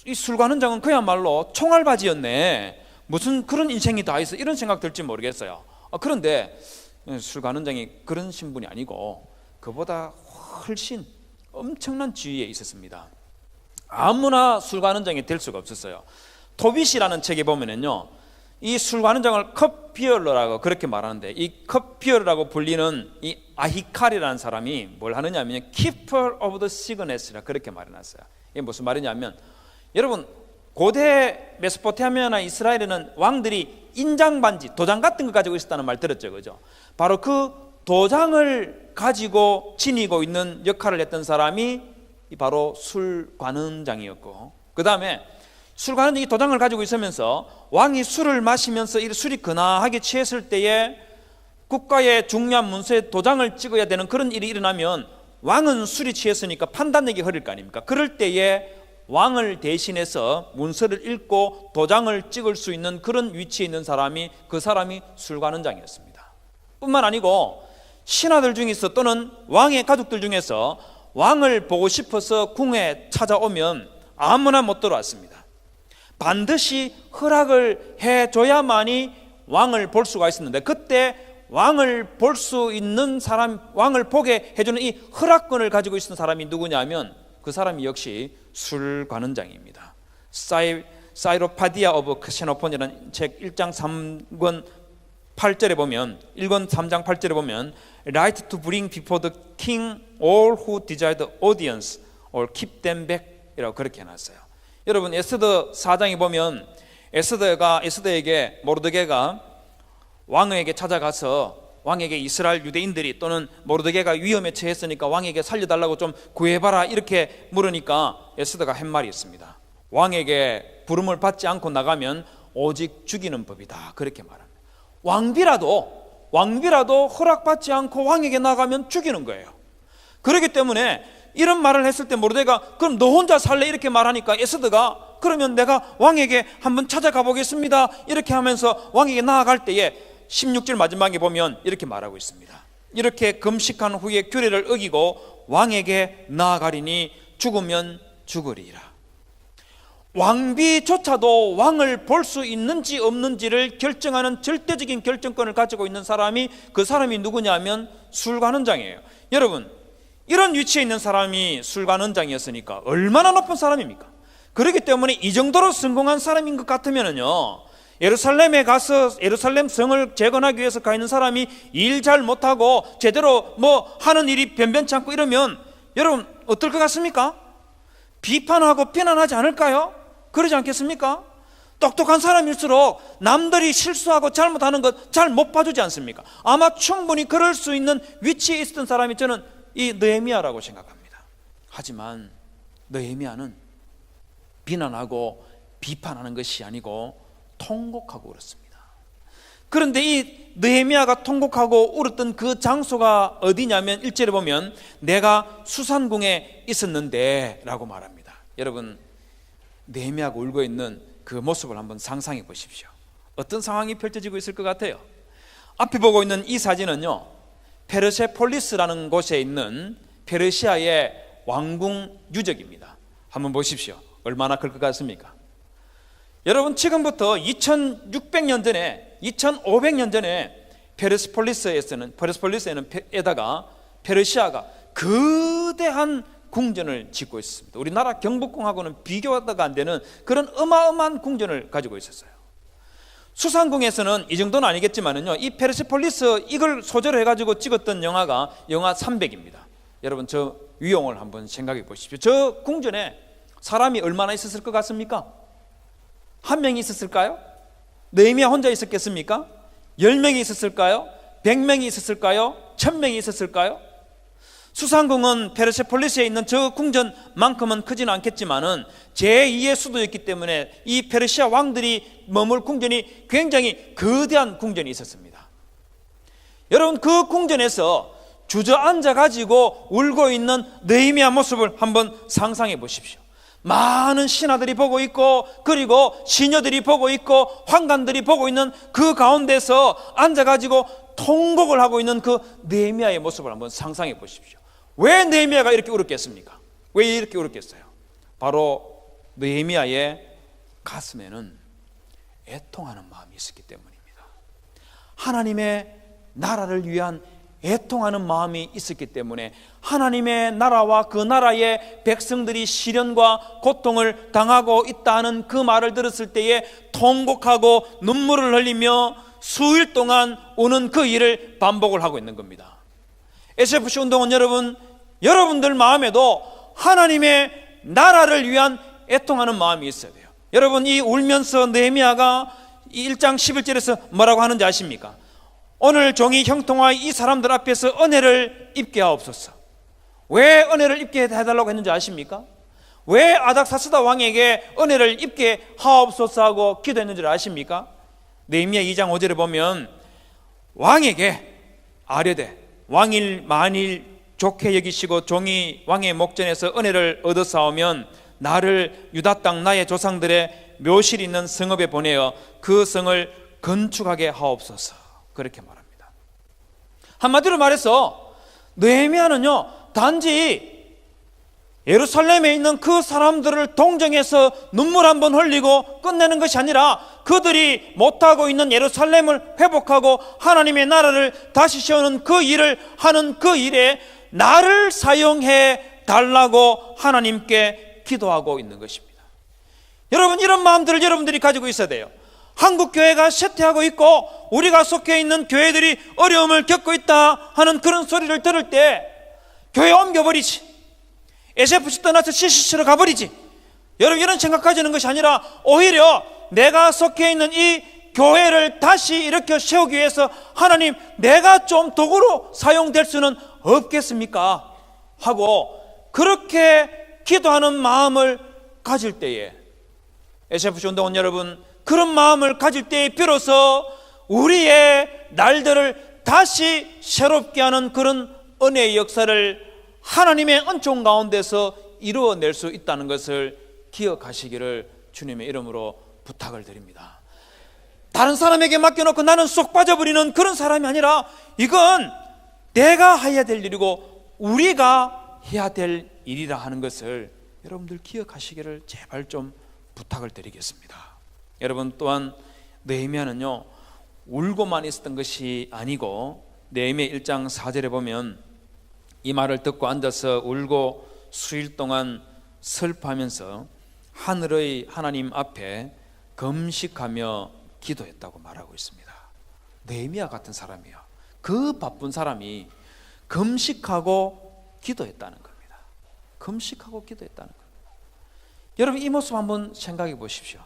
이 술관원장은 그야말로 총알바지였네, 무슨 그런 인생이 다 있어, 이런 생각 들지 모르겠어요. 그런데 술관원장이 그런 신분이 아니고 그보다 훨씬 엄청난 지위에 있었습니다. 아무나 술관원장이 될 수가 없었어요. 토빗이라는 책에 보면은요, 이 술관원장을 컵비어러라고 그렇게 말하는데, 이 컵비어러라고 불리는 이 아히칼이라는 사람이 뭘 하느냐면 Keeper of the Signets라 그렇게 말해놨어요. 이게 무슨 말이냐면, 여러분 고대 메소포타미아나 이스라엘에는 왕들이 인장반지, 도장 같은 거 가지고 있었다는 말 들었죠, 그죠? 바로 그 도장을 가지고 지니고 있는 역할을 했던 사람이 바로 술관원장이었고, 그 다음에 술관원장이 도장을 가지고 있으면서 왕이 술을 마시면서 이 술이 근하게 취했을 때에 국가의 중요한 문서에 도장을 찍어야 되는 그런 일이 일어나면 왕은 술이 취했으니까 판단력이 흐릴 거 아닙니까? 그럴 때에 왕을 대신해서 문서를 읽고 도장을 찍을 수 있는 그런 위치에 있는 사람이, 그 사람이 술관원장이었습니다. 뿐만 아니고 신하들 중에서 또는 왕의 가족들 중에서 왕을 보고 싶어서 궁에 찾아오면 아무나 못 들어왔습니다. 반드시 허락을 해줘야만이 왕을 볼 수가 있었는데, 그때 왕을 볼 수 있는 사람, 왕을 보게 해주는 이 허락권을 가지고 있는 사람이 누구냐면 그 사람이 역시 술관원장입니다. 사이로파디아 오브 크세노폰이라는 책 1장 3권 8절에 보면, 1권 3장 8절에 보면 Right to bring before the king all who desire the audience or keep them back 이라고 그렇게 해놨어요. 여러분, 에스더 4장에 보면 에스더에게 모르드게가 왕에게 찾아가서 왕에게 이스라엘 유대인들이 또는 모르드게가 위험에 처했으니까 왕에게 살려달라고 좀 구해봐라 이렇게 물으니까 에스더가 한 말이 있습니다. 왕에게 부름을 받지 않고 나가면 오직 죽이는 법이다 그렇게 말합니다. 왕비라도 허락받지 않고 왕에게 나가면 죽이는 거예요. 그렇기 때문에 이런 말을 했을 때 모르드게가 그럼 너 혼자 살래 이렇게 말하니까 에스더가 그러면 내가 왕에게 한번 찾아가 보겠습니다 이렇게 하면서 왕에게 나아갈 때에 16절 마지막에 보면 이렇게 말하고 있습니다. 이렇게 금식한 후에 규례를 어기고 왕에게 나아가리니 죽으면 죽으리라. 왕비조차도 왕을 볼 수 있는지 없는지를 결정하는 절대적인 결정권을 가지고 있는 사람이, 그 사람이 누구냐면 술관원장이에요. 여러분, 이런 위치에 있는 사람이 술관원장이었으니까 얼마나 높은 사람입니까? 그렇기 때문에 이 정도로 성공한 사람인 것 같으면요, 예루살렘에 가서 예루살렘 성을 재건하기 위해서 가 있는 사람이 일 잘 못하고 제대로 뭐 하는 일이 변변치 않고 이러면 여러분 어떨 것 같습니까? 비판하고 비난하지 않을까요? 그러지 않겠습니까? 똑똑한 사람일수록 남들이 실수하고 잘못하는 것 잘 못 봐주지 않습니까? 아마 충분히 그럴 수 있는 위치에 있었던 사람이 저는 이 느헤미야라고 생각합니다. 하지만 느헤미야는 비난하고 비판하는 것이 아니고 통곡하고 울었습니다. 그런데 이 느헤미야가 통곡하고 울었던 그 장소가 어디냐면 1절에 보면 내가 수산궁에 있었는데 라고 말합니다. 여러분, 느헤미야가 울고 있는 그 모습을 한번 상상해 보십시오. 어떤 상황이 펼쳐지고 있을 것 같아요? 앞에 보고 있는 이 사진은요, 페르세폴리스라는 곳에 있는 페르시아의 왕궁 유적입니다. 한번 보십시오. 얼마나 클 것 같습니까? 여러분, 지금부터 2600년 전에 2500년 전에 페르세폴리스에는 페르시아가 거대한 궁전을 짓고 있습니다. 우리나라 경복궁하고는 비교가 안 되는 그런 어마어마한 궁전을 가지고 있었어요. 수산궁에서는 이 정도는 아니겠지만은요, 이 페르세폴리스 이걸 소재로 해가지고 찍었던 영화가 영화 300입니다. 여러분, 저 위용을 한번 생각해 보십시오. 저 궁전에 사람이 얼마나 있었을 것 같습니까? 한 명이 있었을까요? 느헤미야 혼자 있었겠습니까? 10명이 있었을까요? 100명이 있었을까요? 1000명이 있었을까요? 수산궁은 페르세폴리스에 있는 저 궁전만큼은 크지는 않겠지만은 제2의 수도였기 때문에 이 페르시아 왕들이 머물 궁전이 굉장히 거대한 궁전이 있었습니다. 여러분, 그 궁전에서 주저앉아 가지고 울고 있는 느헤미야 모습을 한번 상상해 보십시오. 많은 신하들이 보고 있고, 그리고 시녀들이 보고 있고, 환관들이 보고 있는 그 가운데서 앉아가지고 통곡을 하고 있는 그 느헤미야의 모습을 한번 상상해 보십시오. 왜 느헤미야가 이렇게 울었겠습니까? 왜 이렇게 울었겠어요? 바로 느헤미야의 가슴에는 애통하는 마음이 있었기 때문입니다. 하나님의 나라를 위한 애통하는 마음이 있었기 때문에 하나님의 나라와 그 나라의 백성들이 시련과 고통을 당하고 있다는 그 말을 들었을 때에 통곡하고 눈물을 흘리며 수일 동안 우는 그 일을 반복을 하고 있는 겁니다. SFC 운동은 여러분들 마음에도 하나님의 나라를 위한 애통하는 마음이 있어야 돼요. 여러분, 이 울면서 느헤미야가 1장 11절에서 뭐라고 하는지 아십니까? 오늘 종이 형통하여 이 사람들 앞에서 은혜를 입게 하옵소서. 왜 은혜를 입게 해달라고 했는지 아십니까? 왜 아닥사스다 왕에게 은혜를 입게 하옵소서 하고 기도했는지를 아십니까? 느헤미야 2장 5절에 보면 왕에게 아뢰되 왕일 만일 좋게 여기시고 종이 왕의 목전에서 은혜를 얻어싸우면 나를 유다 땅 나의 조상들의 묘실이 있는 성읍에 보내어 그 성을 건축하게 하옵소서. 그렇게 말합니다. 한마디로 말해서 느헤미야는요, 단지 예루살렘에 있는 그 사람들을 동정해서 눈물 한번 흘리고 끝내는 것이 아니라 그들이 못하고 있는 예루살렘을 회복하고 하나님의 나라를 다시 세우는 그 일을 하는 그 일에 나를 사용해 달라고 하나님께 기도하고 있는 것입니다. 여러분, 이런 마음들을 여러분들이 가지고 있어야 돼요. 한국 교회가 쇠퇴하고 있고 우리가 속해 있는 교회들이 어려움을 겪고 있다 하는 그런 소리를 들을 때 교회 옮겨버리지, SFC 떠나서 CCC로 가버리지, 여러분 이런 생각 가지는 것이 아니라 오히려 내가 속해 있는 이 교회를 다시 일으켜 세우기 위해서 하나님, 내가 좀 도구로 사용될 수는 없겠습니까? 하고 그렇게 기도하는 마음을 가질 때에, SFC 운동원 여러분, 그런 마음을 가질 때에 비로소 우리의 날들을 다시 새롭게 하는 그런 은혜의 역사를 하나님의 은총 가운데서 이루어낼 수 있다는 것을 기억하시기를 주님의 이름으로 부탁을 드립니다. 다른 사람에게 맡겨놓고 나는 쏙 빠져버리는 그런 사람이 아니라 이건 내가 해야 될 일이고 우리가 해야 될 일이라 하는 것을 여러분들 기억하시기를 제발 좀 부탁을 드리겠습니다. 여러분, 또한 느헤미야는요, 울고만 있었던 것이 아니고 느헤미야 1장 4절에 보면 이 말을 듣고 앉아서 울고 수일 동안 슬퍼하면서 하늘의 하나님 앞에 금식하며 기도했다고 말하고 있습니다. 느헤미야 같은 사람이요, 그 바쁜 사람이 금식하고 기도했다는 겁니다. 금식하고 기도했다는 겁니다. 여러분, 이 모습 한번 생각해 보십시오.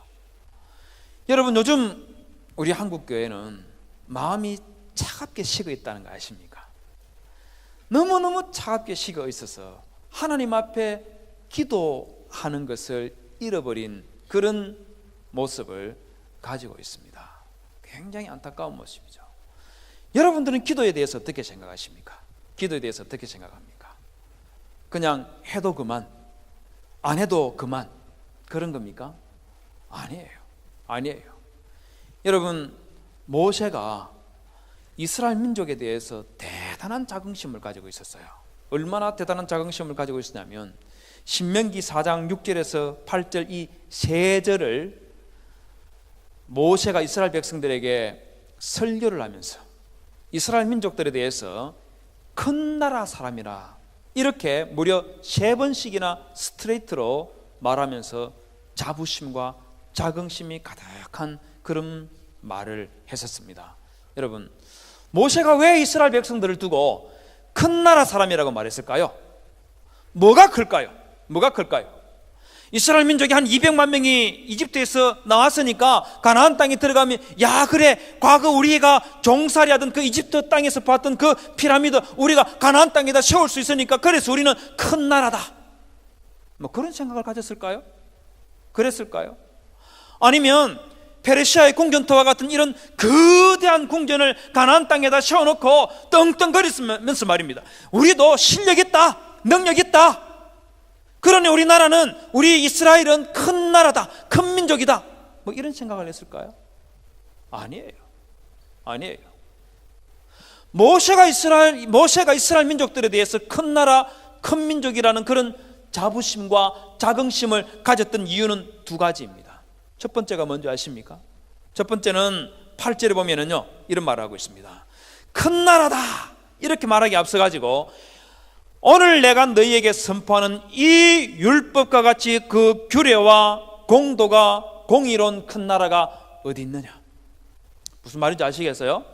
여러분, 요즘 우리 한국 교회는 마음이 차갑게 식어 있다는 거 아십니까? 너무너무 차갑게 식어 있어서 하나님 앞에 기도하는 것을 잃어버린 그런 모습을 가지고 있습니다. 굉장히 안타까운 모습이죠. 여러분들은 기도에 대해서 어떻게 생각하십니까? 기도에 대해서 어떻게 생각합니까? 그냥 해도 그만, 안 해도 그만, 그런 겁니까? 아니에요. 여러분, 모세가 이스라엘 민족에 대해서 대단한 자긍심을 가지고 있었어요. 얼마나 대단한 자긍심을 가지고 있었냐면 신명기 4장 6절에서 8절 이 세 절을 모세가 이스라엘 백성들에게 설교를 하면서 이스라엘 민족들에 대해서 큰 나라 사람이라 이렇게 무려 3번씩이나 스트레이트로 말하면서 자부심과 자긍심이 가득한 그런 말을 했었습니다. 여러분, 모세가 왜 이스라엘 백성들을 두고 큰 나라 사람이라고 말했을까요? 뭐가 클까요? 이스라엘 민족이 한 200만 명이 이집트에서 나왔으니까 가나안 땅에 들어가면, 야, 그래, 과거 우리가 종살이하던 그 이집트 땅에서 봤던 그 피라미드 우리가 가나안 땅에다 세울 수 있으니까 그래서 우리는 큰 나라다, 뭐 그런 생각을 가졌을까요? 그랬을까요? 아니면 페르시아의 궁전터와 같은 이런 거대한 궁전을 가나안 땅에다 세워놓고 떵떵거리면서 말입니다, 우리도 실력 있다, 능력 있다, 그러니 우리나라는, 우리 이스라엘은 큰 나라다, 큰 민족이다, 뭐 이런 생각을 했을까요? 아니에요. 모세가 이스라엘 민족들에 대해서 큰 나라, 큰 민족이라는 그런 자부심과 자긍심을 가졌던 이유는 두 가지입니다. 첫 번째가 뭔지 아십니까? 첫 번째는 8절에 보면은요, 이런 말을 하고 있습니다. 큰 나라다, 이렇게 말하기 앞서가지고 오늘 내가 너희에게 선포하는 이 율법과 같이 그 규례와 공도가 공의로운 큰 나라가 어디 있느냐. 무슨 말인지 아시겠어요?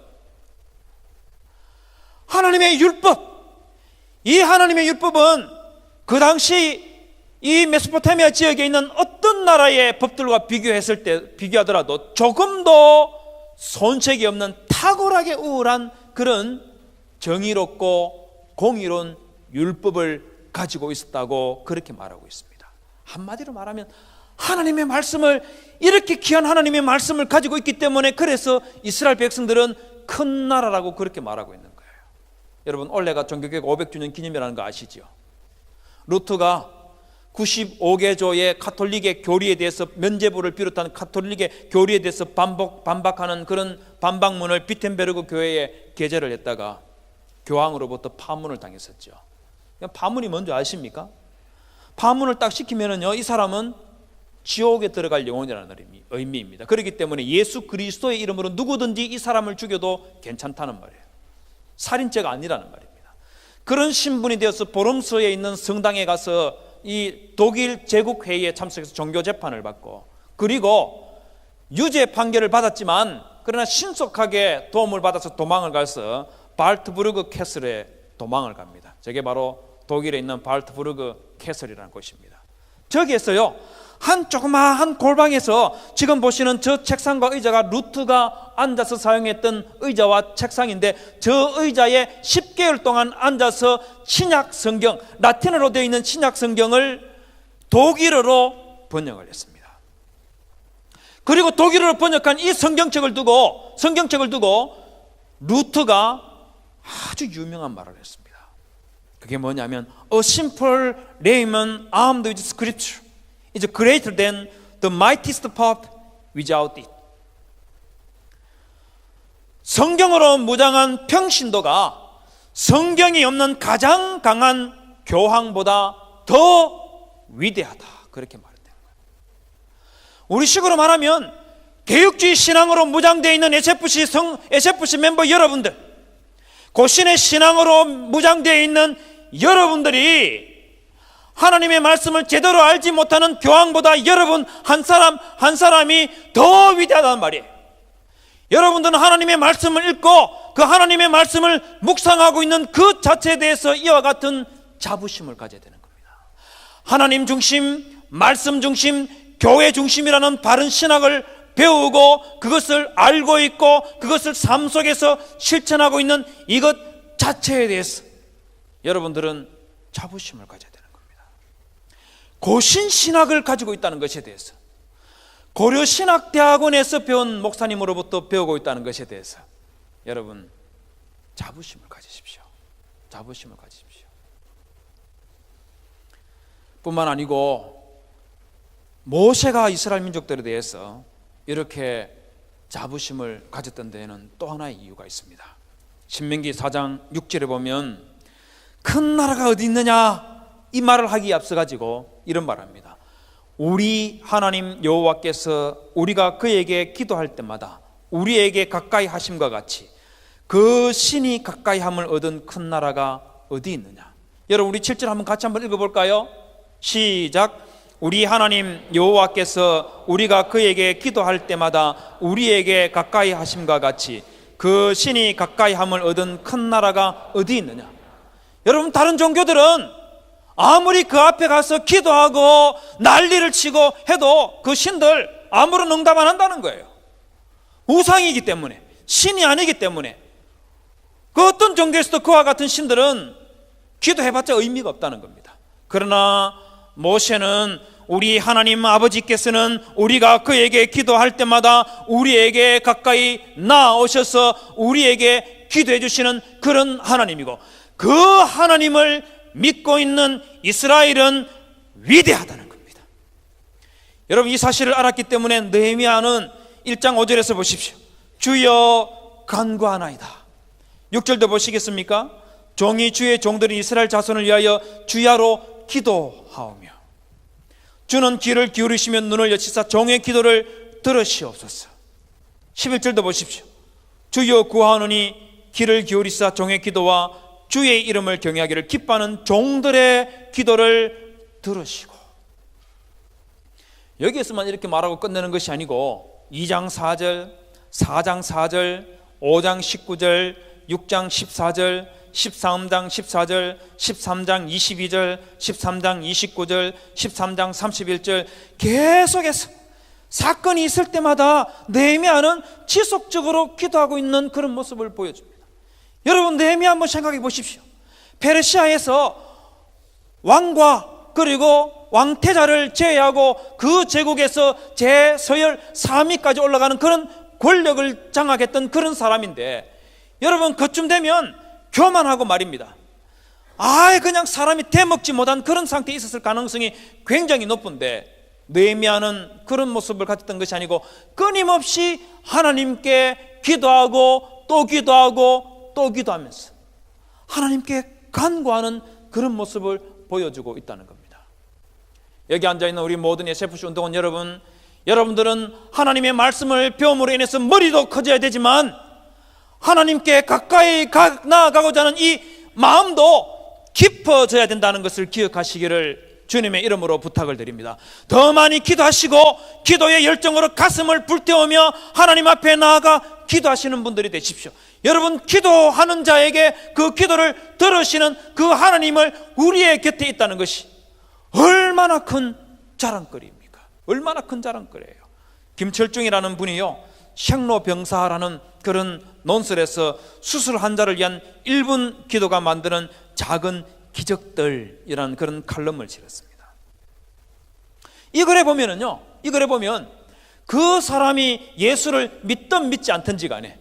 하나님의 율법, 이 하나님의 율법은 그 당시 이 메소포타미아 지역에 있는 어떤 나라의 법들과 비교하더라도 조금 더 손색이 없는 탁월하게 우월한 그런 정의롭고 공의로운 율법을 가지고 있었다고 그렇게 말하고 있습니다. 한마디로 말하면 하나님의 말씀을, 이렇게 귀한 하나님의 말씀을 가지고 있기 때문에 그래서 이스라엘 백성들은 큰 나라라고 그렇게 말하고 있는 거예요. 여러분, 올해가 종교개혁 500주년 기념이라는 거 아시죠? 루터가 95개조의 가톨릭의 교리에 대해서, 면죄부를 비롯한 가톨릭의 교리에 대해서 반박하는 그런 반박문을 비텐베르그 교회에 게재를 했다가 교황으로부터 파문을 당했었죠. 파문이 뭔지 아십니까? 파문을 딱 시키면은요, 이 사람은 지옥에 들어갈 영혼이라는 의미입니다. 그렇기 때문에 예수 그리스도의 이름으로 누구든지 이 사람을 죽여도 괜찮다는 말이에요. 살인죄가 아니라는 말입니다. 그런 신분이 되어서 보름스에 있는 성당에 가서 이 독일 제국회의에 참석해서 종교 재판을 받고, 그리고 유죄 판결을 받았지만 그러나 신속하게 도움을 받아서 도망을 가서 발트부르그 캐슬에 도망을 갑니다. 저게 바로 독일에 있는 발트부르그 캐슬이라는 곳입니다. 저기에서요, 한 조그마한 골방에서 지금 보시는 저 책상과 의자가 루트가 앉아서 사용했던 의자와 책상인데, 저 의자에 10개월 동안 앉아서 신약 성경, 라틴어로 되어 있는 신약 성경을 독일어로 번역을 했습니다. 그리고 독일어로 번역한 이 성경책을 두고 루트가 아주 유명한 말을 했습니다. 그게 뭐냐면 A simple layman armed with scripture is greater than the mightiest pope without it. 성경으로 무장한 평신도가 성경이 없는 가장 강한 교황보다 더 위대하다, 그렇게 말했다는 거예요. 우리식으로 말하면 개혁주의 신앙으로 무장되어 있는 SFC 멤버 여러분들, 고신의 신앙으로 무장되어 있는 여러분들이 하나님의 말씀을 제대로 알지 못하는 교황보다 여러분 한 사람 한 사람이 더 위대하다는 말이에요. 여러분들은 하나님의 말씀을 읽고 그 하나님의 말씀을 묵상하고 있는 그 자체에 대해서 이와 같은 자부심을 가져야 되는 겁니다. 하나님 중심, 말씀 중심, 교회 중심이라는 바른 신학을 배우고 그것을 알고 있고 그것을 삶 속에서 실천하고 있는 이것 자체에 대해서 여러분들은 자부심을 가져야 되는 겁니다. 고신신학을 가지고 있다는 것에 대해서, 고려신학대학원에서 배운 목사님으로부터 배우고 있다는 것에 대해서 여러분 자부심을 가지십시오. 자부심을 가지십시오. 뿐만 아니고 모세가 이스라엘 민족들에 대해서 이렇게 자부심을 가졌던 데에는 또 하나의 이유가 있습니다. 신명기 4장 6절에 보면 큰 나라가 어디 있느냐 이 말을 하기에 앞서 가지고 이런 말합니다. 우리 하나님 여호와께서 우리가 그에게 기도할 때마다 우리에게 가까이 하심과 같이 그 신이 가까이 함을 얻은 큰 나라가 어디 있느냐. 여러분 우리 7절 한번 같이 한번 읽어볼까요? 시작. 우리 하나님 여호와께서 우리가 그에게 기도할 때마다 우리에게 가까이 하심과 같이 그 신이 가까이 함을 얻은 큰 나라가 어디 있느냐. 여러분 다른 종교들은 아무리 그 앞에 가서 기도하고 난리를 치고 해도 그 신들 아무런 응답 안 한다는 거예요. 우상이기 때문에, 신이 아니기 때문에. 그 어떤 종교에서도 그와 같은 신들은 기도해봤자 의미가 없다는 겁니다. 그러나 모세는 우리 하나님 아버지께서는 우리가 그에게 기도할 때마다 우리에게 가까이 나오셔서 우리에게 기도해 주시는 그런 하나님이고, 그 하나님을 믿고 있는 이스라엘은 위대하다는 겁니다. 여러분 이 사실을 알았기 때문에 느헤미야는 1장 5절에서 보십시오. 주여 간구하나이다. 6절도 보시겠습니까? 종이 주의 종들이 이스라엘 자손을 위하여 주야로 기도하오며 주는 귀를 기울이시면 눈을 여시사 종의 기도를 들으시옵소서. 11절도 보십시오. 주여 구하노니 귀를 기울이사 종의 기도와 주의 이름을 경외하기를 기뻐하는 종들의 기도를 들으시고. 여기에서만 이렇게 말하고 끝내는 것이 아니고 2장 4절, 4장 4절, 5장 19절, 6장 14절, 13장 14절, 13장 22절, 13장 29절, 13장 31절 계속해서 사건이 있을 때마다 느헤미야는 지속적으로 기도하고 있는 그런 모습을 보여줍니다. 여러분 느헤미야 한번 생각해 보십시오. 페르시아에서 왕과 그리고 왕태자를 제외하고 그 제국에서 제서열 3위까지 올라가는 그런 권력을 장악했던 그런 사람인데, 여러분 그쯤 되면 교만하고 말입니다. 그냥 사람이 대먹지 못한 그런 상태에 있었을 가능성이 굉장히 높은데, 느헤미야는 그런 모습을 가졌던 것이 아니고 끊임없이 하나님께 기도하고 또 기도하고 또 기도하면서 하나님께 간구하는 그런 모습을 보여주고 있다는 겁니다. 여기 앉아있는 우리 모든 SFC 운동원 여러분, 여러분들은 하나님의 말씀을 배움으로 인해서 머리도 커져야 되지만 하나님께 가까이 나아가고자 하는 이 마음도 깊어져야 된다는 것을 기억하시기를 주님의 이름으로 부탁을 드립니다. 더 많이 기도하시고 기도의 열정으로 가슴을 불태우며 하나님 앞에 나아가 기도하시는 분들이 되십시오. 여러분 기도하는 자에게 그 기도를 들으시는 그 하나님을 우리의 곁에 있다는 것이 얼마나 큰 자랑거리입니까? 얼마나 큰 자랑거리예요. 김철중이라는 분이요, 생로병사라는 그런 논설에서 수술 환자를 위한 1분 기도가 만드는 작은 기적들이라는 그런 칼럼을 실었습니다. 이 글에 보면은요, 이 글에 보면 그 사람이 예수를 믿든 믿지 않든지 간에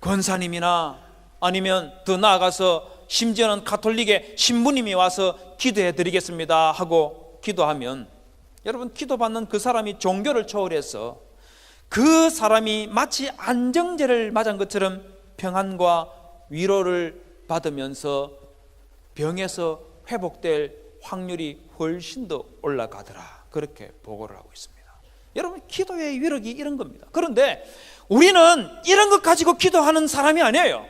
권사님이나 아니면 더 나아가서 심지어는 가톨릭의 신부님이 와서 기도해 드리겠습니다 하고 기도하면, 여러분 기도받는 그 사람이 종교를 초월해서 그 사람이 마치 안정제를 맞은 것처럼 평안과 위로를 받으면서 병에서 회복될 확률이 훨씬 더 올라가더라, 그렇게 보고를 하고 있습니다. 여러분 기도의 위력이 이런 겁니다. 그런데 우리는 이런 것 가지고 기도하는 사람이 아니에요.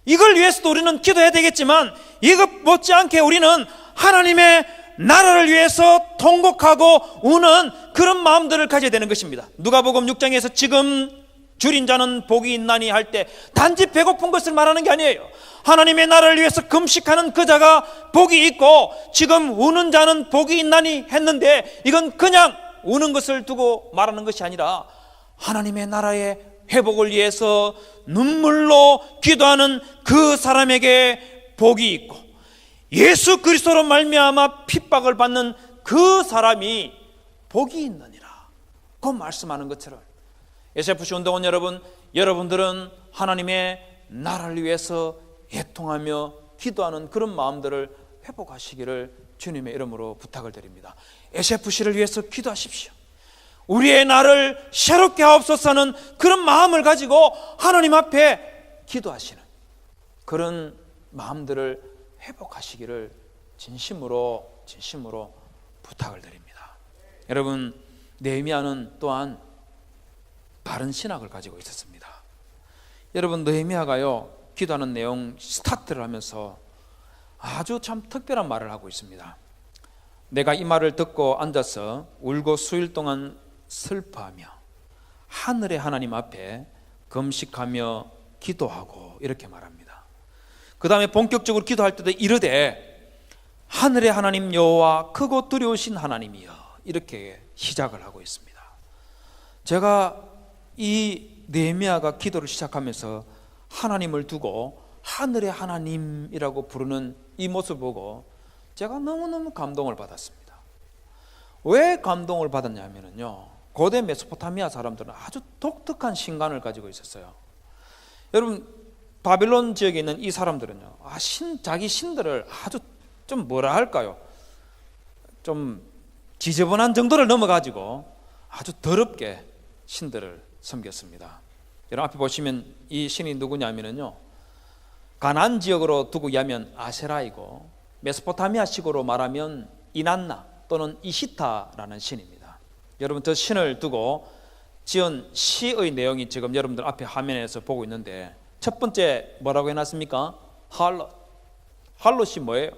이걸 위해서도 우리는 기도해야 되겠지만 이것 못지않게 우리는 하나님의 나라를 위해서 통곡하고 우는 그런 마음들을 가져야 되는 것입니다. 누가복음 6장에서 지금 줄인 자는 복이 있나니 할 때 단지 배고픈 것을 말하는 게 아니에요. 하나님의 나라를 위해서 금식하는 그 자가 복이 있고 지금 우는 자는 복이 있나니 했는데 이건 그냥 우는 것을 두고 말하는 것이 아니라 하나님의 나라의 회복을 위해서 눈물로 기도하는 그 사람에게 복이 있고 예수 그리스도로 말미암아 핍박을 받는 그 사람이 복이 있느니라 그 말씀하는 것처럼 SFC 운동원 여러분, 여러분들은 하나님의 나라를 위해서 애통하며 기도하는 그런 마음들을 회복하시기를 주님의 이름으로 부탁을 드립니다. SFC를 위해서 기도하십시오. 우리의 나를 새롭게 하옵소서는 그런 마음을 가지고 하나님 앞에 기도하시는 그런 마음들을 회복하시기를 진심으로 부탁을 드립니다. 여러분, 느헤미야는 또한 바른 신학을 가지고 있었습니다. 여러분, 느헤미야가요 기도하는 내용 스타트를 하면서 아주 참 특별한 말을 하고 있습니다. 내가 이 말을 듣고 앉아서 울고 수일 동안 슬퍼하며 하늘의 하나님 앞에 금식하며 기도하고 이렇게 말합니다. 그 다음에 본격적으로 기도할 때도 이르되 하늘의 하나님 여호와 크고 두려우신 하나님이여 이렇게 시작을 하고 있습니다. 제가 이 느헤미야가 기도를 시작하면서 하나님을 두고 하늘의 하나님이라고 부르는 이 모습을 보고 제가 너무너무 감동을 받았습니다. 왜 감동을 받았냐면요, 고대 메소포타미아 사람들은 아주 독특한 신관을 가지고 있었어요. 여러분, 바빌론 지역에 있는 이 사람들은요, 자기 신들을 아주 좀 뭐라 할까요, 좀 지저분한 정도를 넘어가지고 아주 더럽게 신들을 섬겼습니다. 여러분 앞에 보시면 이 신이 누구냐면요, 가나안 지역으로 두고 이야기하면 아세라이고 메소포타미아식으로 말하면 이난나 또는 이시타라는 신입니다. 여러분, 저 신을 두고 지은 시의 내용이 지금 여러분들 앞에 화면에서 보고 있는데 첫 번째 뭐라고 해놨습니까? 할롯. 할롯이 뭐예요?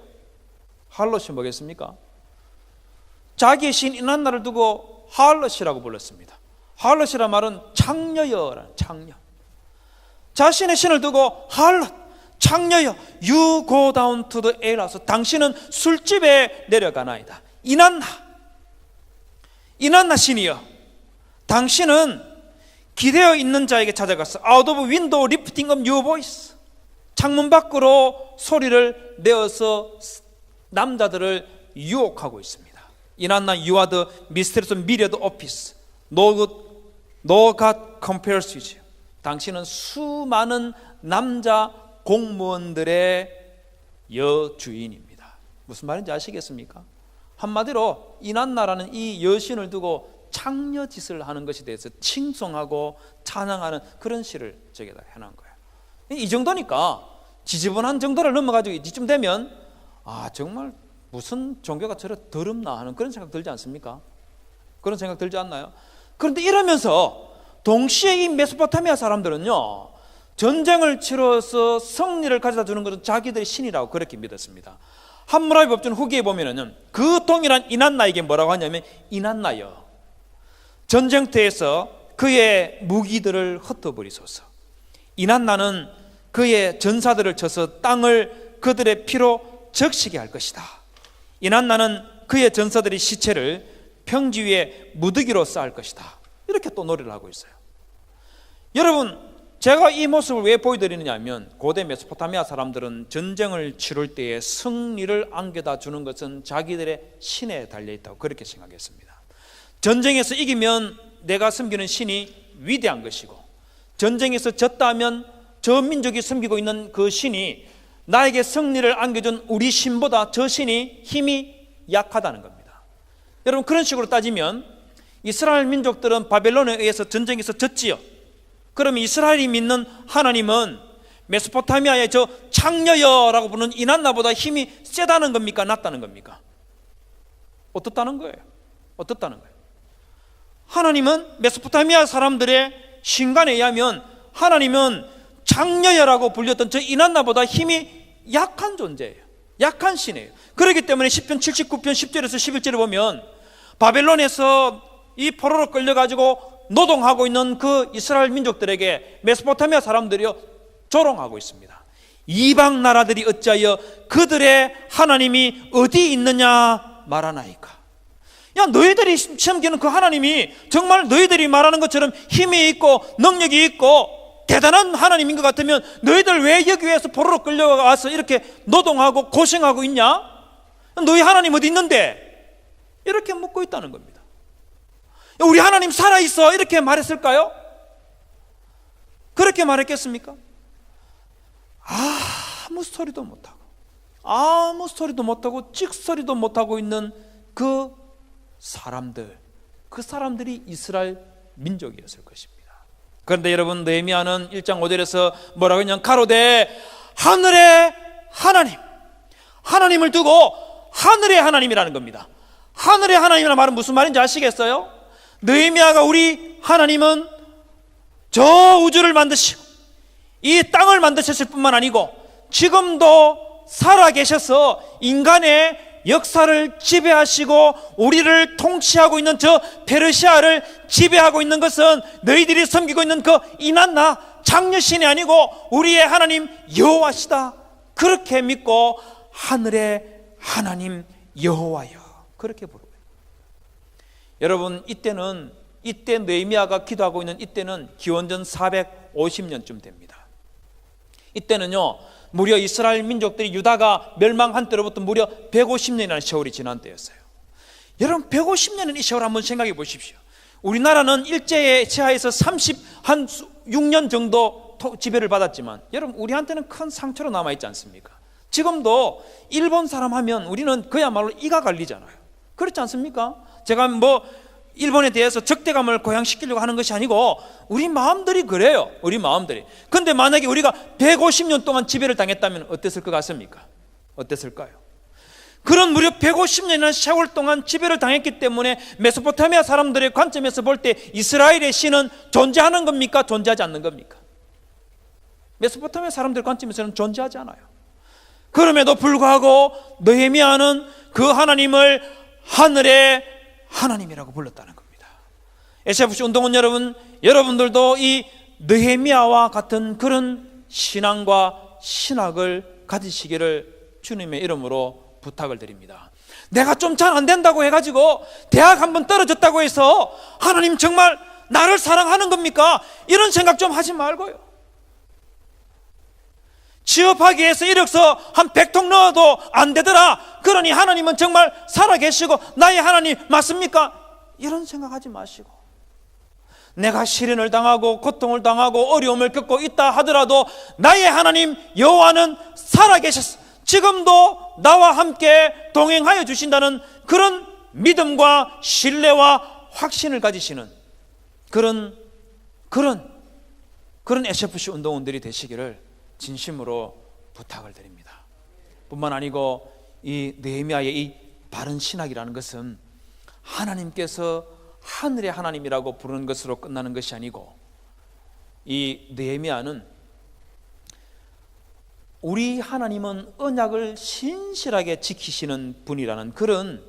할롯이 뭐겠습니까? 자기의 신 이난나를 두고 할롯이라고 불렀습니다. 할롯이란 말은 창녀여라는 창녀. 자신의 신을 두고 할롯, 창녀여, you go down to the alehouse. 당신은 술집에 내려가나이다. 이난나 신이여, 당신은 기대어 있는 자에게 찾아가서 out of window lifting up your voice. 창문 밖으로 소리를 내어서 남자들을 유혹하고 있습니다. 이난나, you are the mistress of myriad office. No God compares with you. 당신은 수많은 남자 공무원들의 여주인입니다. 무슨 말인지 아시겠습니까? 한마디로 이난나라는 이 여신을 두고 창녀짓을 하는 것에 대해서 칭송하고 찬양하는 그런 시를 저기다 해놓은 거예요. 이 정도니까 지저분한 정도를 넘어가지고 이쯤 되면 정말 무슨 종교가 저래 더럽나 하는 그런 생각 들지 않습니까? 그런 생각 들지 않나요? 그런데 이러면서 동시에 이 메소포타미아 사람들은요, 전쟁을 치러서 승리를 가져다 주는 것은 자기들의 신이라고 그렇게 믿었습니다. 함무라비 법전 후기에 보면은 그 동일한 이난나에게 뭐라고 하냐면, 이난나여, 전쟁터에서 그의 무기들을 흩어버리소서. 이난나는 그의 전사들을 쳐서 땅을 그들의 피로 적시게 할 것이다. 이난나는 그의 전사들의 시체를 평지 위에 무더기로 쌓을 것이다. 이렇게 또 노래를 하고 있어요. 여러분, 제가 이 모습을 왜 보여드리느냐 하면, 고대 메소포타미아 사람들은 전쟁을 치를 때에 승리를 안겨다 주는 것은 자기들의 신에 달려있다고 그렇게 생각했습니다. 전쟁에서 이기면 내가 섬기는 신이 위대한 것이고, 전쟁에서 졌다 하면 저 민족이 섬기고 있는 그 신이 나에게 승리를 안겨준 우리 신보다 저 신이 힘이 약하다는 겁니다. 여러분, 그런 식으로 따지면 이스라엘 민족들은 바벨론에 의해서 전쟁에서 졌지요. 그럼 이스라엘이 믿는 하나님은 메소포타미아의 저 창녀여라고 부르는 이난나보다 힘이 세다는 겁니까? 낫다는 겁니까? 어떻다는 거예요? 하나님은 메소포타미아 사람들의 신관에 의하면 하나님은 장녀야라고 불렸던 저 이난나보다 힘이 약한 존재예요. 약한 신이에요. 그렇기 때문에 시편 79편 10절에서 11절에 보면 바벨론에서 이 포로로 끌려가지고 노동하고 있는 그 이스라엘 민족들에게 메소포타미아 사람들이요 조롱하고 있습니다. 이방 나라들이 어찌하여 그들의 하나님이 어디 있느냐 말하나이까. 야, 너희들이 섬기는 그 하나님이 정말 너희들이 말하는 것처럼 힘이 있고 능력이 있고 대단한 하나님인 것 같으면 너희들 왜 여기에서 포로로 끌려와서 이렇게 노동하고 고생하고 있냐? 너희 하나님 어디 있는데? 이렇게 묻고 있다는 겁니다. 우리 하나님 살아있어 이렇게 말했을까요? 그렇게 말했겠습니까? 아무 소리도 못하고 찍소리도 못하고 있는 그 사람들이 이스라엘 민족이었을 것입니다. 그런데 여러분, 느헤미야는 1장 5절에서 뭐라고 했냐면 가로되 하늘의 하나님을 두고 하늘의 하나님이라는 겁니다. 하늘의 하나님이라는 말은 무슨 말인지 아시겠어요? 느헤미야가 우리 하나님은 저 우주를 만드시고 이 땅을 만드셨을 뿐만 아니고 지금도 살아계셔서 인간의 역사를 지배하시고 우리를 통치하고 있는 저 페르시아를 지배하고 있는 것은 너희들이 섬기고 있는 그 이난나 장녀신이 아니고 우리의 하나님 여호와시다. 그렇게 믿고 하늘의 하나님 여호와여 그렇게 부르고요. 여러분, 이때 느헤미야가 기도하고 있는 이때는 기원전 450년쯤 됩니다. 이때는요 무려 이스라엘 민족들이 유다가 멸망한 때로부터 무려 150년이라는 세월이 지난 때였어요. 여러분, 150년은 이 세월 한번 생각해 보십시오. 우리나라는 일제의 제하에서 36년 정도 지배를 받았지만 여러분, 우리한테는 큰 상처로 남아있지 않습니까? 지금도 일본 사람 하면 우리는 그야말로 이가 갈리잖아요. 그렇지 않습니까? 제가 일본에 대해서 적대감을 고양시키려고 하는 것이 아니고 우리 마음들이 그래요. 우리 마음들이. 근데 만약에 우리가 150년 동안 지배를 당했다면 어땠을 것 같습니까? 어땠을까요? 그런 무려 150년이라는 세월 동안 지배를 당했기 때문에 메소포타미아 사람들의 관점에서 볼 때 이스라엘의 신은 존재하는 겁니까? 존재하지 않는 겁니까? 메소포타미아 사람들 관점에서는 존재하지 않아요. 그럼에도 불구하고 느헤미야는 그 하나님을 하늘의 하나님이라고 불렀다는 겁니다. SFC 운동원 여러분들도 이 느헤미야와 같은 그런 신앙과 신학을 가지시기를 주님의 이름으로 부탁을 드립니다. 내가 좀 잘 안 된다고 해가지고 대학 한번 떨어졌다고 해서 하나님 정말 나를 사랑하는 겁니까? 이런 생각 좀 하지 말고요. 취업하기 위해서 이력서 한 100통 넣어도 안 되더라. 그러니 하나님은 정말 살아계시고 나의 하나님 맞습니까? 이런 생각하지 마시고, 내가 시련을 당하고 고통을 당하고 어려움을 겪고 있다 하더라도 나의 하나님 여호와는 살아계셨어. 지금도 나와 함께 동행하여 주신다는 그런 믿음과 신뢰와 확신을 가지시는 그런 SFC 운동원들이 되시기를 진심으로 부탁을 드립니다. 뿐만 아니고 이 느헤미야의 이 바른 신학이라는 것은 하나님께서 하늘의 하나님이라고 부르는 것으로 끝나는 것이 아니고, 이 느헤미야는 우리 하나님은 언약을 신실하게 지키시는 분이라는 그런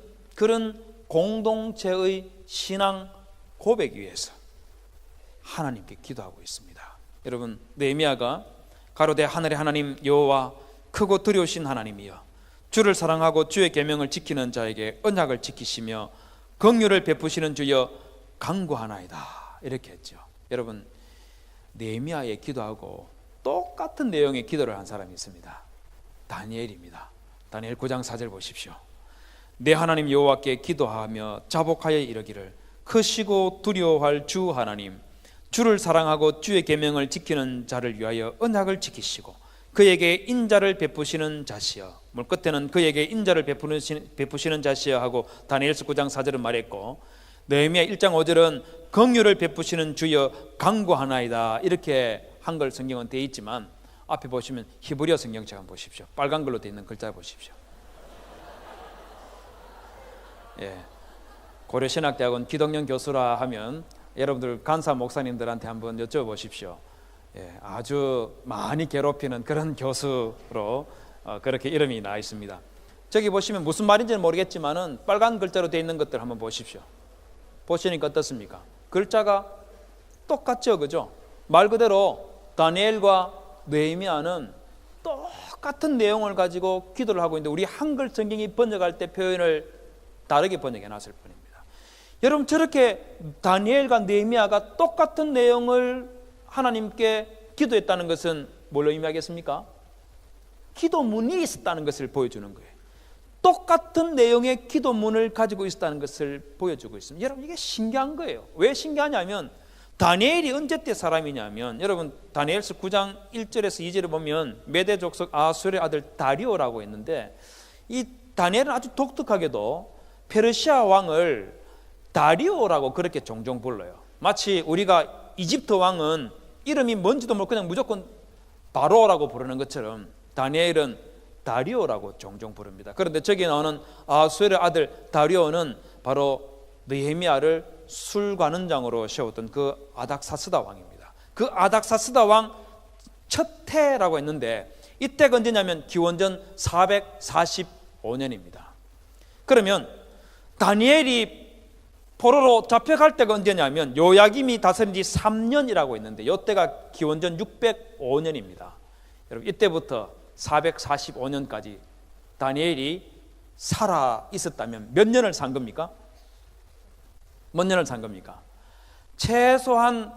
공동체의 신앙 고백 위에서 하나님께 기도하고 있습니다. 여러분, 느헤미야가 가로되 하늘의 하나님 여호와 크고 두려우신 하나님이여, 주를 사랑하고 주의 계명을 지키는 자에게 언약을 지키시며 긍휼을 베푸시는 주여 간구하나이다, 이렇게 했죠. 여러분, 느헤미야의 기도하고 똑같은 내용의 기도를 한 사람이 있습니다. 다니엘입니다. 다니엘 9장 4절 보십시오. 내 하나님 여호와께 기도하며 자복하여 이르기를 크시고 두려워할 주 하나님, 주를 사랑하고 주의 계명을 지키는 자를 위하여 언약을 지키시고 그에게 인자를 베푸시는 자시여, 물끝에는 그에게 인자를 베푸시는 자시여 하고 다니엘서 9장 4절은 말했고, 느헤미야 1장 5절은 긍휼을 베푸시는 주여 간구하나이다, 이렇게 한글 성경은 되어 있지만 앞에 보시면 히브리어 성경책 한번 보십시오. 빨간 글로 되어 있는 글자 보십시오. 고려신학대학원 기독령 교수라 하면 여러분들 간사 목사님들한테 한번 여쭤보십시오. 아주 많이 괴롭히는 그런 교수로 그렇게 이름이 나 있습니다. 저기 보시면 무슨 말인지는 모르겠지만은 빨간 글자로 되어 있는 것들 한번 보십시오. 보시니까 어떻습니까? 글자가 똑같죠, 그죠? 말 그대로 다니엘과 느헤미야는 똑같은 내용을 가지고 기도를 하고 있는데 우리 한글 성경이 번역할 때 표현을 다르게 번역해 놨을 뿐입니다. 여러분, 저렇게 다니엘과 느헤미야가 똑같은 내용을 하나님께 기도했다는 것은 뭘 의미하겠습니까? 기도문이 있었다는 것을 보여주는 거예요. 똑같은 내용의 기도문을 가지고 있었다는 것을 보여주고 있습니다. 여러분, 이게 신기한 거예요. 왜 신기하냐면 다니엘이 언제 때 사람이냐면, 여러분 다니엘서 9장 1절에서 2절에 보면 메대 족속 아수르의 아들 다리오라고 했는데, 이 다니엘은 아주 독특하게도 페르시아 왕을 다리오라고 그렇게 종종 불러요. 마치 우리가 이집트 왕은 이름이 뭔지도 모르고 그냥 무조건 바로라고 부르는 것처럼 다니엘은 다리오라고 종종 부릅니다. 그런데 저기 나오는 아수르의 아들 다리오는 바로 느헤미야를 술관원장으로 세웠던 그 아닥사스다 왕입니다. 그 아닥사스다 왕 첫 해라고 했는데 이때가 언제냐면 기원전 445년입니다. 그러면 다니엘이 포로로 잡혀갈 때가 언제냐면 요야김이 다스린 지 3년이라고 했는데 이때가 기원전 605년입니다. 여러분, 이때부터 445년까지 다니엘이 살아 있었다면 몇 년을 산 겁니까? 몇 년을 산 겁니까? 최소한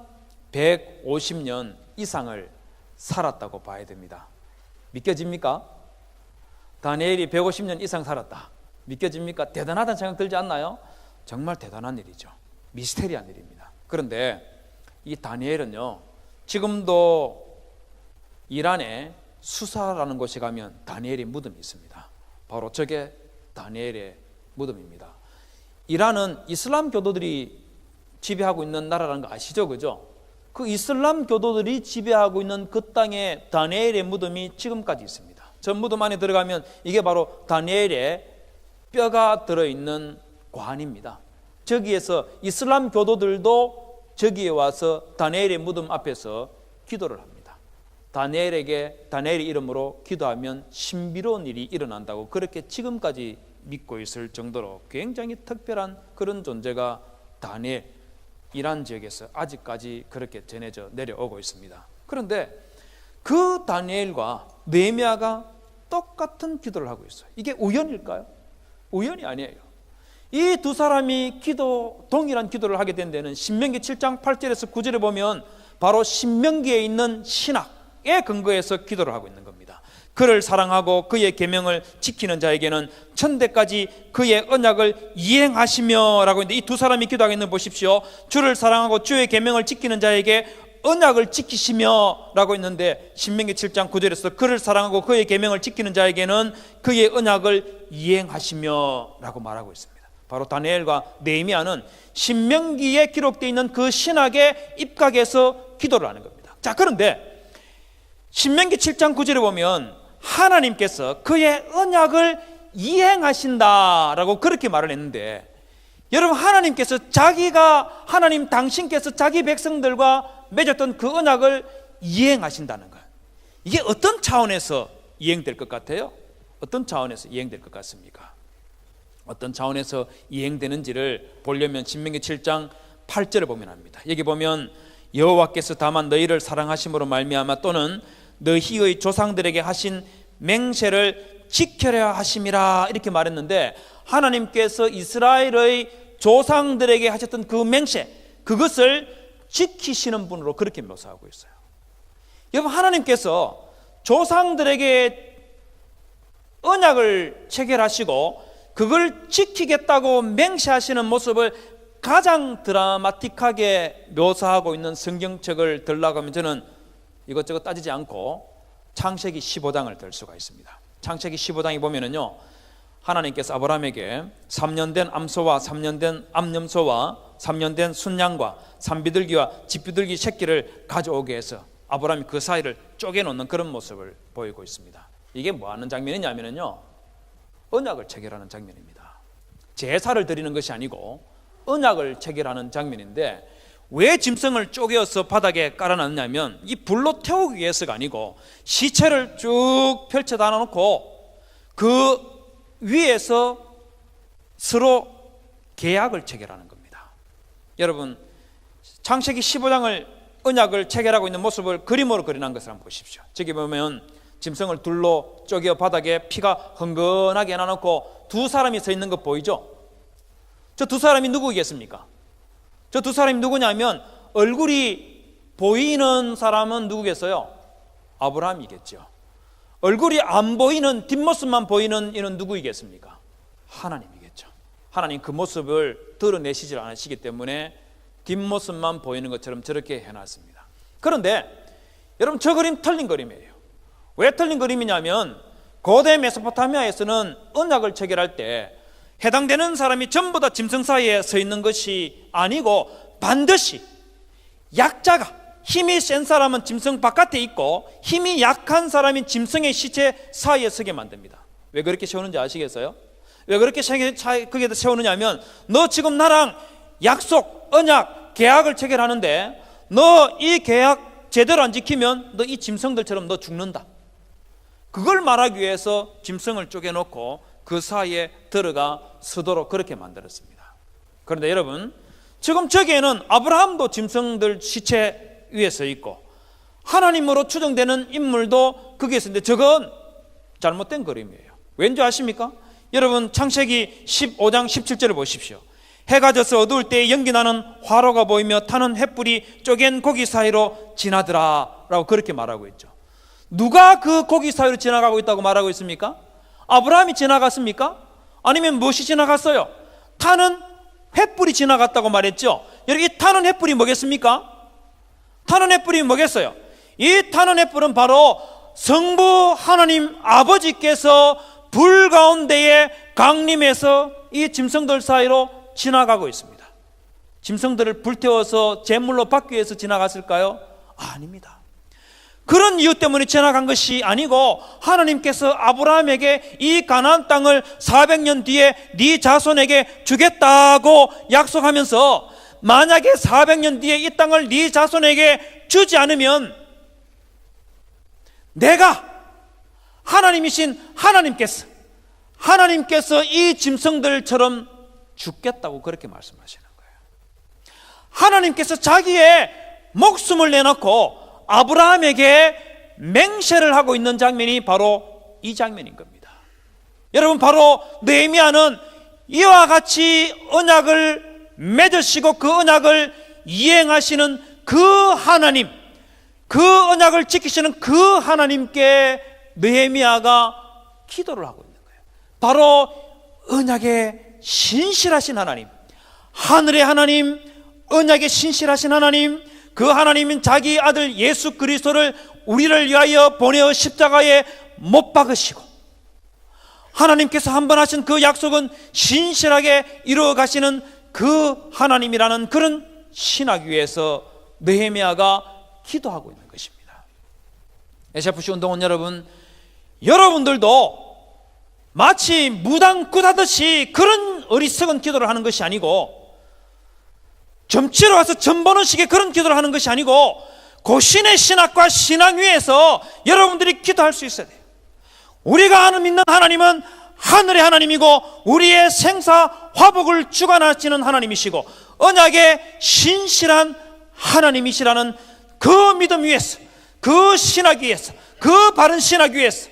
150년 이상을 살았다고 봐야 됩니다. 믿겨집니까? 다니엘이 150년 이상 살았다. 믿겨집니까? 대단하다는 생각 들지 않나요? 정말 대단한 일이죠. 미스테리한 일입니다. 그런데 이 다니엘은요, 지금도 이란에 수사라는 곳에 가면 다니엘의 무덤이 있습니다. 바로 저게 다니엘의 무덤입니다. 이란은 이슬람 교도들이 지배하고 있는 나라라는 거 아시죠? 그죠? 그 이슬람 교도들이 지배하고 있는 그 땅에 다니엘의 무덤이 지금까지 있습니다. 저 무덤 안에 들어가면 이게 바로 다니엘의 뼈가 들어있는 관입니다. 저기에서 이슬람 교도들도 저기에 와서 다니엘의 무덤 앞에서 기도를 합니다. 다니엘의 이름으로 기도하면 신비로운 일이 일어난다고 그렇게 지금까지 믿고 있을 정도로 굉장히 특별한 그런 존재가 다니엘, 이란 지역에서 아직까지 그렇게 전해져 내려오고 있습니다. 그런데 그 다니엘과 느헤미야가 똑같은 기도를 하고 있어요. 이게 우연일까요? 우연이 아니에요. 이 두 사람이 동일한 기도를 하게 된 데는 신명기 7장 8절에서 9절에 보면 바로 신명기에 있는 신학에 근거해서 기도를 하고 있는 겁니다. 그를 사랑하고 그의 계명을 지키는 자에게는 천대까지 그의 언약을 이행하시며 라고 했는데, 이 두 사람이 기도하고 있는 거 보십시오. 주를 사랑하고 주의 계명을 지키는 자에게 언약을 지키시며 라고 했는데, 신명기 7장 9절에서 그를 사랑하고 그의 계명을 지키는 자에게는 그의 언약을 이행하시며 라고 말하고 있습니다. 바로 다니엘과 느헤미야는 신명기에 기록되어 있는 그 신학에 입각해서 기도를 하는 겁니다. 자, 그런데 신명기 7장 9절에 보면 하나님께서 그의 언약을 이행하신다라고 그렇게 말을 했는데, 여러분, 하나님께서 하나님 당신께서 자기 백성들과 맺었던 그 언약을 이행하신다는 거예요. 이게 어떤 차원에서 이행될 것 같아요? 어떤 차원에서 이행될 것 같습니까? 어떤 차원에서 이행되는지를 보려면 신명기 7장 8절을 보면 합니다. 여기 보면 여호와께서 다만 너희를 사랑하심으로 말미암아 또는 너희의 조상들에게 하신 맹세를 지켜야 하심이라 이렇게 말했는데, 하나님께서 이스라엘의 조상들에게 하셨던 그 맹세, 그것을 지키시는 분으로 그렇게 묘사하고 있어요. 여러분, 하나님께서 조상들에게 언약을 체결하시고 그걸 지키겠다고 맹세하시는 모습을 가장 드라마틱하게 묘사하고 있는 성경책을 들라고 하면 저는 이것저것 따지지 않고 창세기 15장을 들 수가 있습니다. 창세기 15장에 보면은요, 하나님께서 아브라함에게 3년 된 암소와 3년 된 암염소와 3년 된 순양과 산비둘기와 집비둘기 새끼를 가져오게 해서 아브라함이 그 사이를 쪼개놓는 그런 모습을 보이고 있습니다. 이게 뭐 하는 장면이냐면요, 언약을 체결하는 장면입니다. 제사를 드리는 것이 아니고 언약을 체결하는 장면인데, 왜 짐승을 쪼개어서 바닥에 깔아놨냐면 이 불로 태우기 위해서가 아니고 시체를 쭉 펼쳐다 놓고 그 위에서 서로 계약을 체결하는 겁니다. 여러분, 창세기 15장을 언약을 체결하고 있는 모습을 그림으로 그려놓은 것을 한번 보십시오. 저기 보면 짐승을 둘로 쪼개어 바닥에 피가 흥건하게 해놔놓고 두 사람이 서 있는 거 보이죠? 저 두 사람이 누구겠습니까? 저 두 사람이 누구냐면 얼굴이 보이는 사람은 누구겠어요? 아브라함이겠죠. 얼굴이 안 보이는 뒷모습만 보이는 이는 누구이겠습니까? 하나님이겠죠. 하나님 그 모습을 드러내시질 않으시기 때문에 뒷모습만 보이는 것처럼 저렇게 해놨습니다. 그런데 여러분, 저 그림 틀린 그림이에요. 왜 틀린 그림이냐면 고대 메소포타미아에서는 언약을 체결할 때 해당되는 사람이 전부 다 짐승 사이에 서 있는 것이 아니고 반드시 약자가, 힘이 센 사람은 짐승 바깥에 있고 힘이 약한 사람이 짐승의 시체 사이에 서게 만듭니다. 왜 그렇게 세우는지 아시겠어요? 왜 그렇게 거기에다 세우느냐면 너 지금 나랑 약속, 언약, 계약을 체결하는데 너 이 계약 제대로 안 지키면 너 이 짐승들처럼 너 죽는다. 그걸 말하기 위해서 짐승을 쪼개놓고 그 사이에 들어가 서도록 그렇게 만들었습니다. 그런데 여러분, 지금 저기에는 아브라함도 짐승들 시체 위에 서 있고 하나님으로 추정되는 인물도 거기에 있는데 저건 잘못된 그림이에요. 왠지 아십니까? 여러분, 창세기 15장 17절을 보십시오. 해가 져서 어두울 때 연기나는 화로가 보이며 타는 횃불이 쪼갠 고기 사이로 지나더라 라고 그렇게 말하고 있죠. 누가 그 고기 사이로 지나가고 있다고 말하고 있습니까? 아브라함이 지나갔습니까? 아니면 무엇이 지나갔어요? 타는 횃불이 지나갔다고 말했죠. 여기 이 타는 횃불이 뭐겠습니까? 타는 횃불이 뭐겠어요? 이 타는 횃불은 바로 성부 하나님 아버지께서 불 가운데에 강림해서 이 짐승들 사이로 지나가고 있습니다. 짐승들을 불태워서 제물로 받기 위해서 지나갔을까요? 아닙니다. 그런 이유 때문에 지나간 것이 아니고 하나님께서 아브라함에게 이 가나안 땅을 400년 뒤에 네 자손에게 주겠다고 약속하면서 만약에 400년 뒤에 이 땅을 네 자손에게 주지 않으면 내가 하나님이신 하나님께서 이 짐승들처럼 죽겠다고 그렇게 말씀하시는 거예요. 하나님께서 자기의 목숨을 내놓고 아브라함에게 맹세를 하고 있는 장면이 바로 이 장면인 겁니다. 여러분, 바로 느헤미야는 이와 같이 언약을 맺으시고 그 언약을 이행하시는 그 하나님, 그 언약을 지키시는 그 하나님께 느헤미야가 기도를 하고 있는 거예요. 바로 언약의 신실하신 하나님, 하늘의 하나님, 언약의 신실하신 하나님, 그 하나님은 자기 아들 예수 그리스도를 우리를 위하여 보내어 십자가에 못 박으시고 하나님께서 한 번 하신 그 약속은 신실하게 이루어 가시는 그 하나님이라는 그런 신학 위에서 느헤미야가 기도하고 있는 것입니다. SFC 운동원 여러분, 여러분들도 마치 무당굿하듯이 그런 어리석은 기도를 하는 것이 아니고 점치러 와서 점 보는 식의 그런 기도를 하는 것이 아니고 고신의 신학과 신앙 위에서 여러분들이 기도할 수 있어야 돼요. 우리가 믿는 하나님은 하늘의 하나님이고 우리의 생사 화복을 주관하시는 하나님이시고 언약의 신실한 하나님이시라는 그 믿음 위에서, 그 신학 위에서, 그 바른 신학 위에서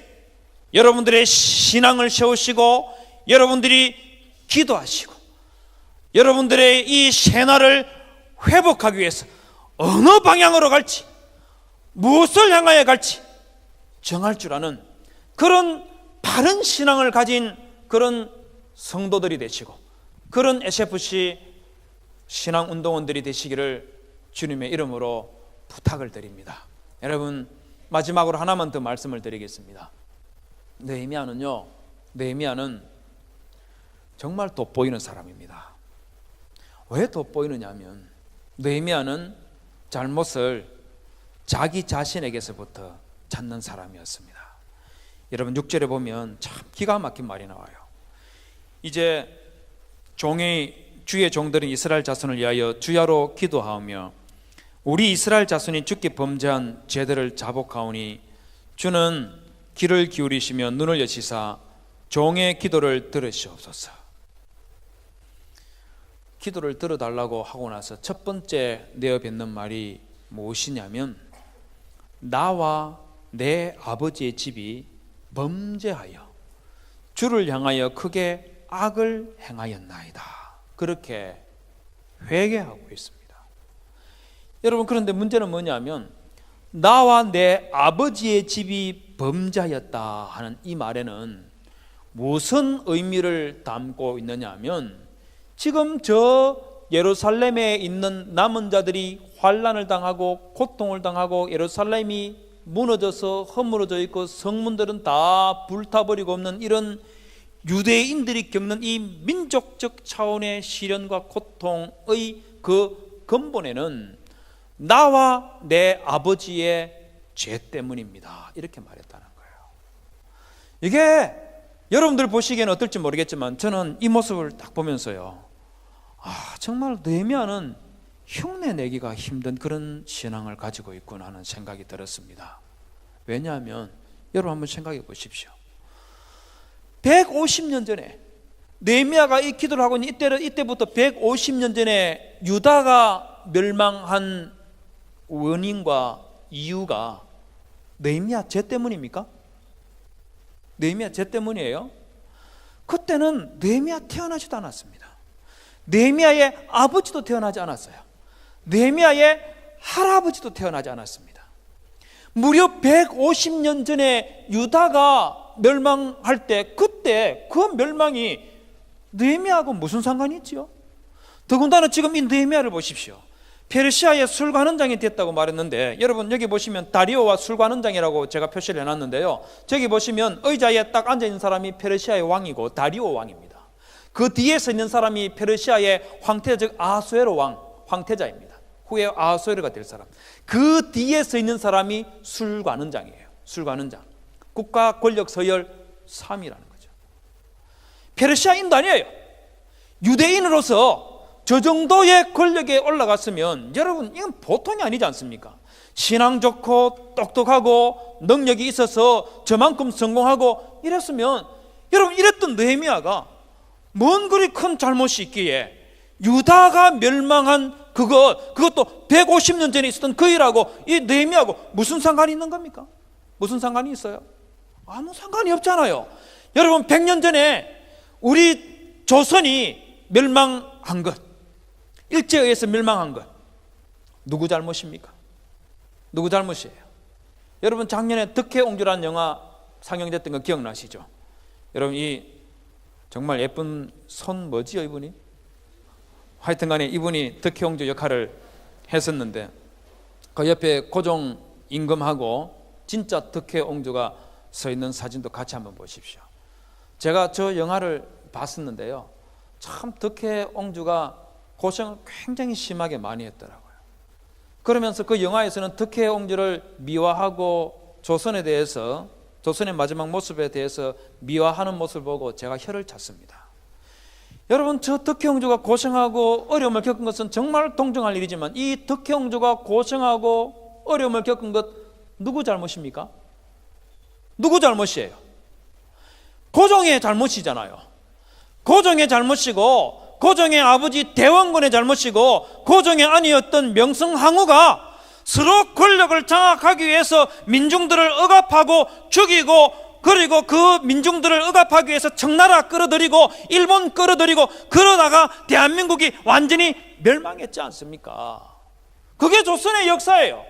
여러분들의 신앙을 세우시고 여러분들이 기도하시고 여러분들의 이 새날을 회복하기 위해서 어느 방향으로 갈지, 무엇을 향하여 갈지 정할 줄 아는 그런 바른 신앙을 가진 그런 성도들이 되시고 그런 SFC 신앙운동원들이 되시기를 주님의 이름으로 부탁을 드립니다. 여러분, 마지막으로 하나만 더 말씀을 드리겠습니다. 느헤미야는 정말 돋보이는 사람입니다. 왜 돋보이느냐면 느헤미야는 잘못을 자기 자신에게서부터 찾는 사람이었습니다. 여러분, 6절에 보면 참 기가 막힌 말이 나와요. 이제 종이 주의 종들은 이스라엘 자손을 위하여 주야로 기도하오며 우리 이스라엘 자손이 주께 범죄한 죄들을 자복하오니 주는 귀를 기울이시며 눈을 여시사 종의 기도를 들으시옵소서. 기도를 들어달라고 하고 나서 첫 번째 내어뱉는 말이 무엇이냐면 나와 내 아버지의 집이 범죄하여 주를 향하여 크게 악을 행하였나이다. 그렇게 회개하고 있습니다. 여러분, 그런데 문제는 뭐냐면 나와 내 아버지의 집이 범죄하였다 하는 이 말에는 무슨 의미를 담고 있느냐 하면 지금 저 예루살렘에 있는 남은 자들이 환난을 당하고 고통을 당하고 예루살렘이 무너져서 허물어져 있고 성문들은 다 불타버리고 없는 이런 유대인들이 겪는 이 민족적 차원의 시련과 고통의 그 근본에는 나와 내 아버지의 죄 때문입니다. 이렇게 말했다는 거예요. 이게 여러분들 보시기에는 어떨지 모르겠지만 저는 이 모습을 딱 보면서요, 정말 느헤미야는 흉내내기가 힘든 그런 신앙을 가지고 있구나 하는 생각이 들었습니다. 왜냐하면 여러분 한번 생각해 보십시오. 150년 전에 느헤미야가 이 기도를 하고 있는 이때부터 150년 전에 유다가 멸망한 원인과 이유가 느헤미야 죄 때문입니까? 느헤미야 죄 때문이에요? 그때는 느헤미야 태어나지도 않았습니다. 느헤미야의 아버지도 태어나지 않았어요. 느헤미야의 할아버지도 태어나지 않았습니다. 무려 150년 전에 유다가 멸망할 때 그때 그 멸망이 느헤미야하고 무슨 상관이 있지요? 더군다나 지금 이 느헤미야를 보십시오. 페르시아의 술관원장이 됐다고 말했는데 여러분 여기 보시면 다리오와 술관원장이라고 제가 표시를 해놨는데요, 저기 보시면 의자에 딱 앉아있는 사람이 페르시아의 왕이고 다리오 왕입니다. 그 뒤에 서 있는 사람이 페르시아의 황태자, 즉 아수에로 왕, 황태자입니다. 후에 아수에로가 될 사람. 그 뒤에 서 있는 사람이 술관원장이에요. 술관원장, 국가 권력 서열 3위라는 거죠. 페르시아인도 아니에요. 유대인으로서 저 정도의 권력에 올라갔으면 여러분 이건 보통이 아니지 않습니까? 신앙 좋고 똑똑하고 능력이 있어서 저만큼 성공하고 이랬으면 여러분 이랬던 느헤미야가 뭔 그리 큰 잘못이 있기에 유다가 멸망한 그것도 150년 전에 있었던 그 일하고 이 느헤미야하고 무슨 상관이 있는 겁니까? 무슨 상관이 있어요? 아무 상관이 없잖아요. 여러분 100년 전에 우리 조선이 멸망한 것, 일제에 의해서 멸망한 것 누구 잘못입니까? 누구 잘못이에요? 여러분 작년에 덕혜옹주라는 영화 상영됐던 거 기억나시죠? 여러분 이 정말 예쁜 손 뭐지요 이분이? 하여튼 간에 이분이 덕혜옹주 역할을 했었는데 그 옆에 고종 임금하고 진짜 덕혜옹주가 서 있는 사진도 같이 한번 보십시오. 제가 저 영화를 봤었는데요, 참 덕혜옹주가 고생을 굉장히 심하게 많이 했더라고요. 그러면서 그 영화에서는 덕혜옹주를 미화하고 조선에 대해서, 조선의 마지막 모습에 대해서 미화하는 모습을 보고 제가 혀를 찼습니다. 여러분 저 덕혜옹주가 고생하고 어려움을 겪은 것은 정말 동정할 일이지만 이 덕혜옹주가 고생하고 어려움을 겪은 것 누구 잘못입니까? 누구 잘못이에요? 고종의 잘못이잖아요. 고종의 잘못이고 고종의 아버지 대원군의 잘못이고 고종의 아니었던 명성황후가 서로 권력을 장악하기 위해서 민중들을 억압하고 죽이고 그리고 그 민중들을 억압하기 위해서 청나라 끌어들이고 일본 끌어들이고 그러다가 대한민국이 완전히 멸망했지 않습니까? 그게 조선의 역사예요.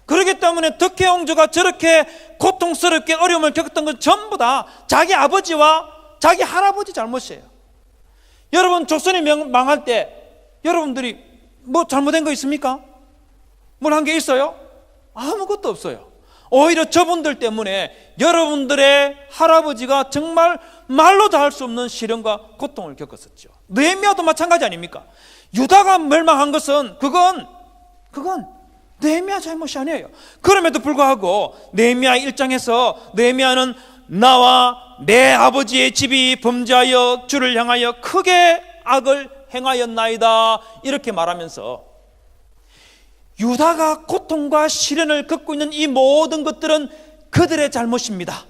그렇기 때문에 덕혜옹주가 저렇게 고통스럽게 어려움을 겪었던 건 전부 다 자기 아버지와 자기 할아버지 잘못이에요. 여러분 조선이 망할 때 여러분들이 뭐 잘못된 거 있습니까? 뭘 한 게 있어요? 아무것도 없어요. 오히려 저분들 때문에 여러분들의 할아버지가 정말 말로 다 할 수 없는 시련과 고통을 겪었었죠. 느헤미야도 마찬가지 아닙니까? 유다가 멸망한 것은 그건 느헤미야 잘못이 아니에요. 그럼에도 불구하고 느헤미야 1장에서 느헤미야는 나와 내 아버지의 집이 범죄하여 주를 향하여 크게 악을 행하였나이다 이렇게 말하면서 유다가 고통과 시련을 겪고 있는 이 모든 것들은 그들의 잘못입니다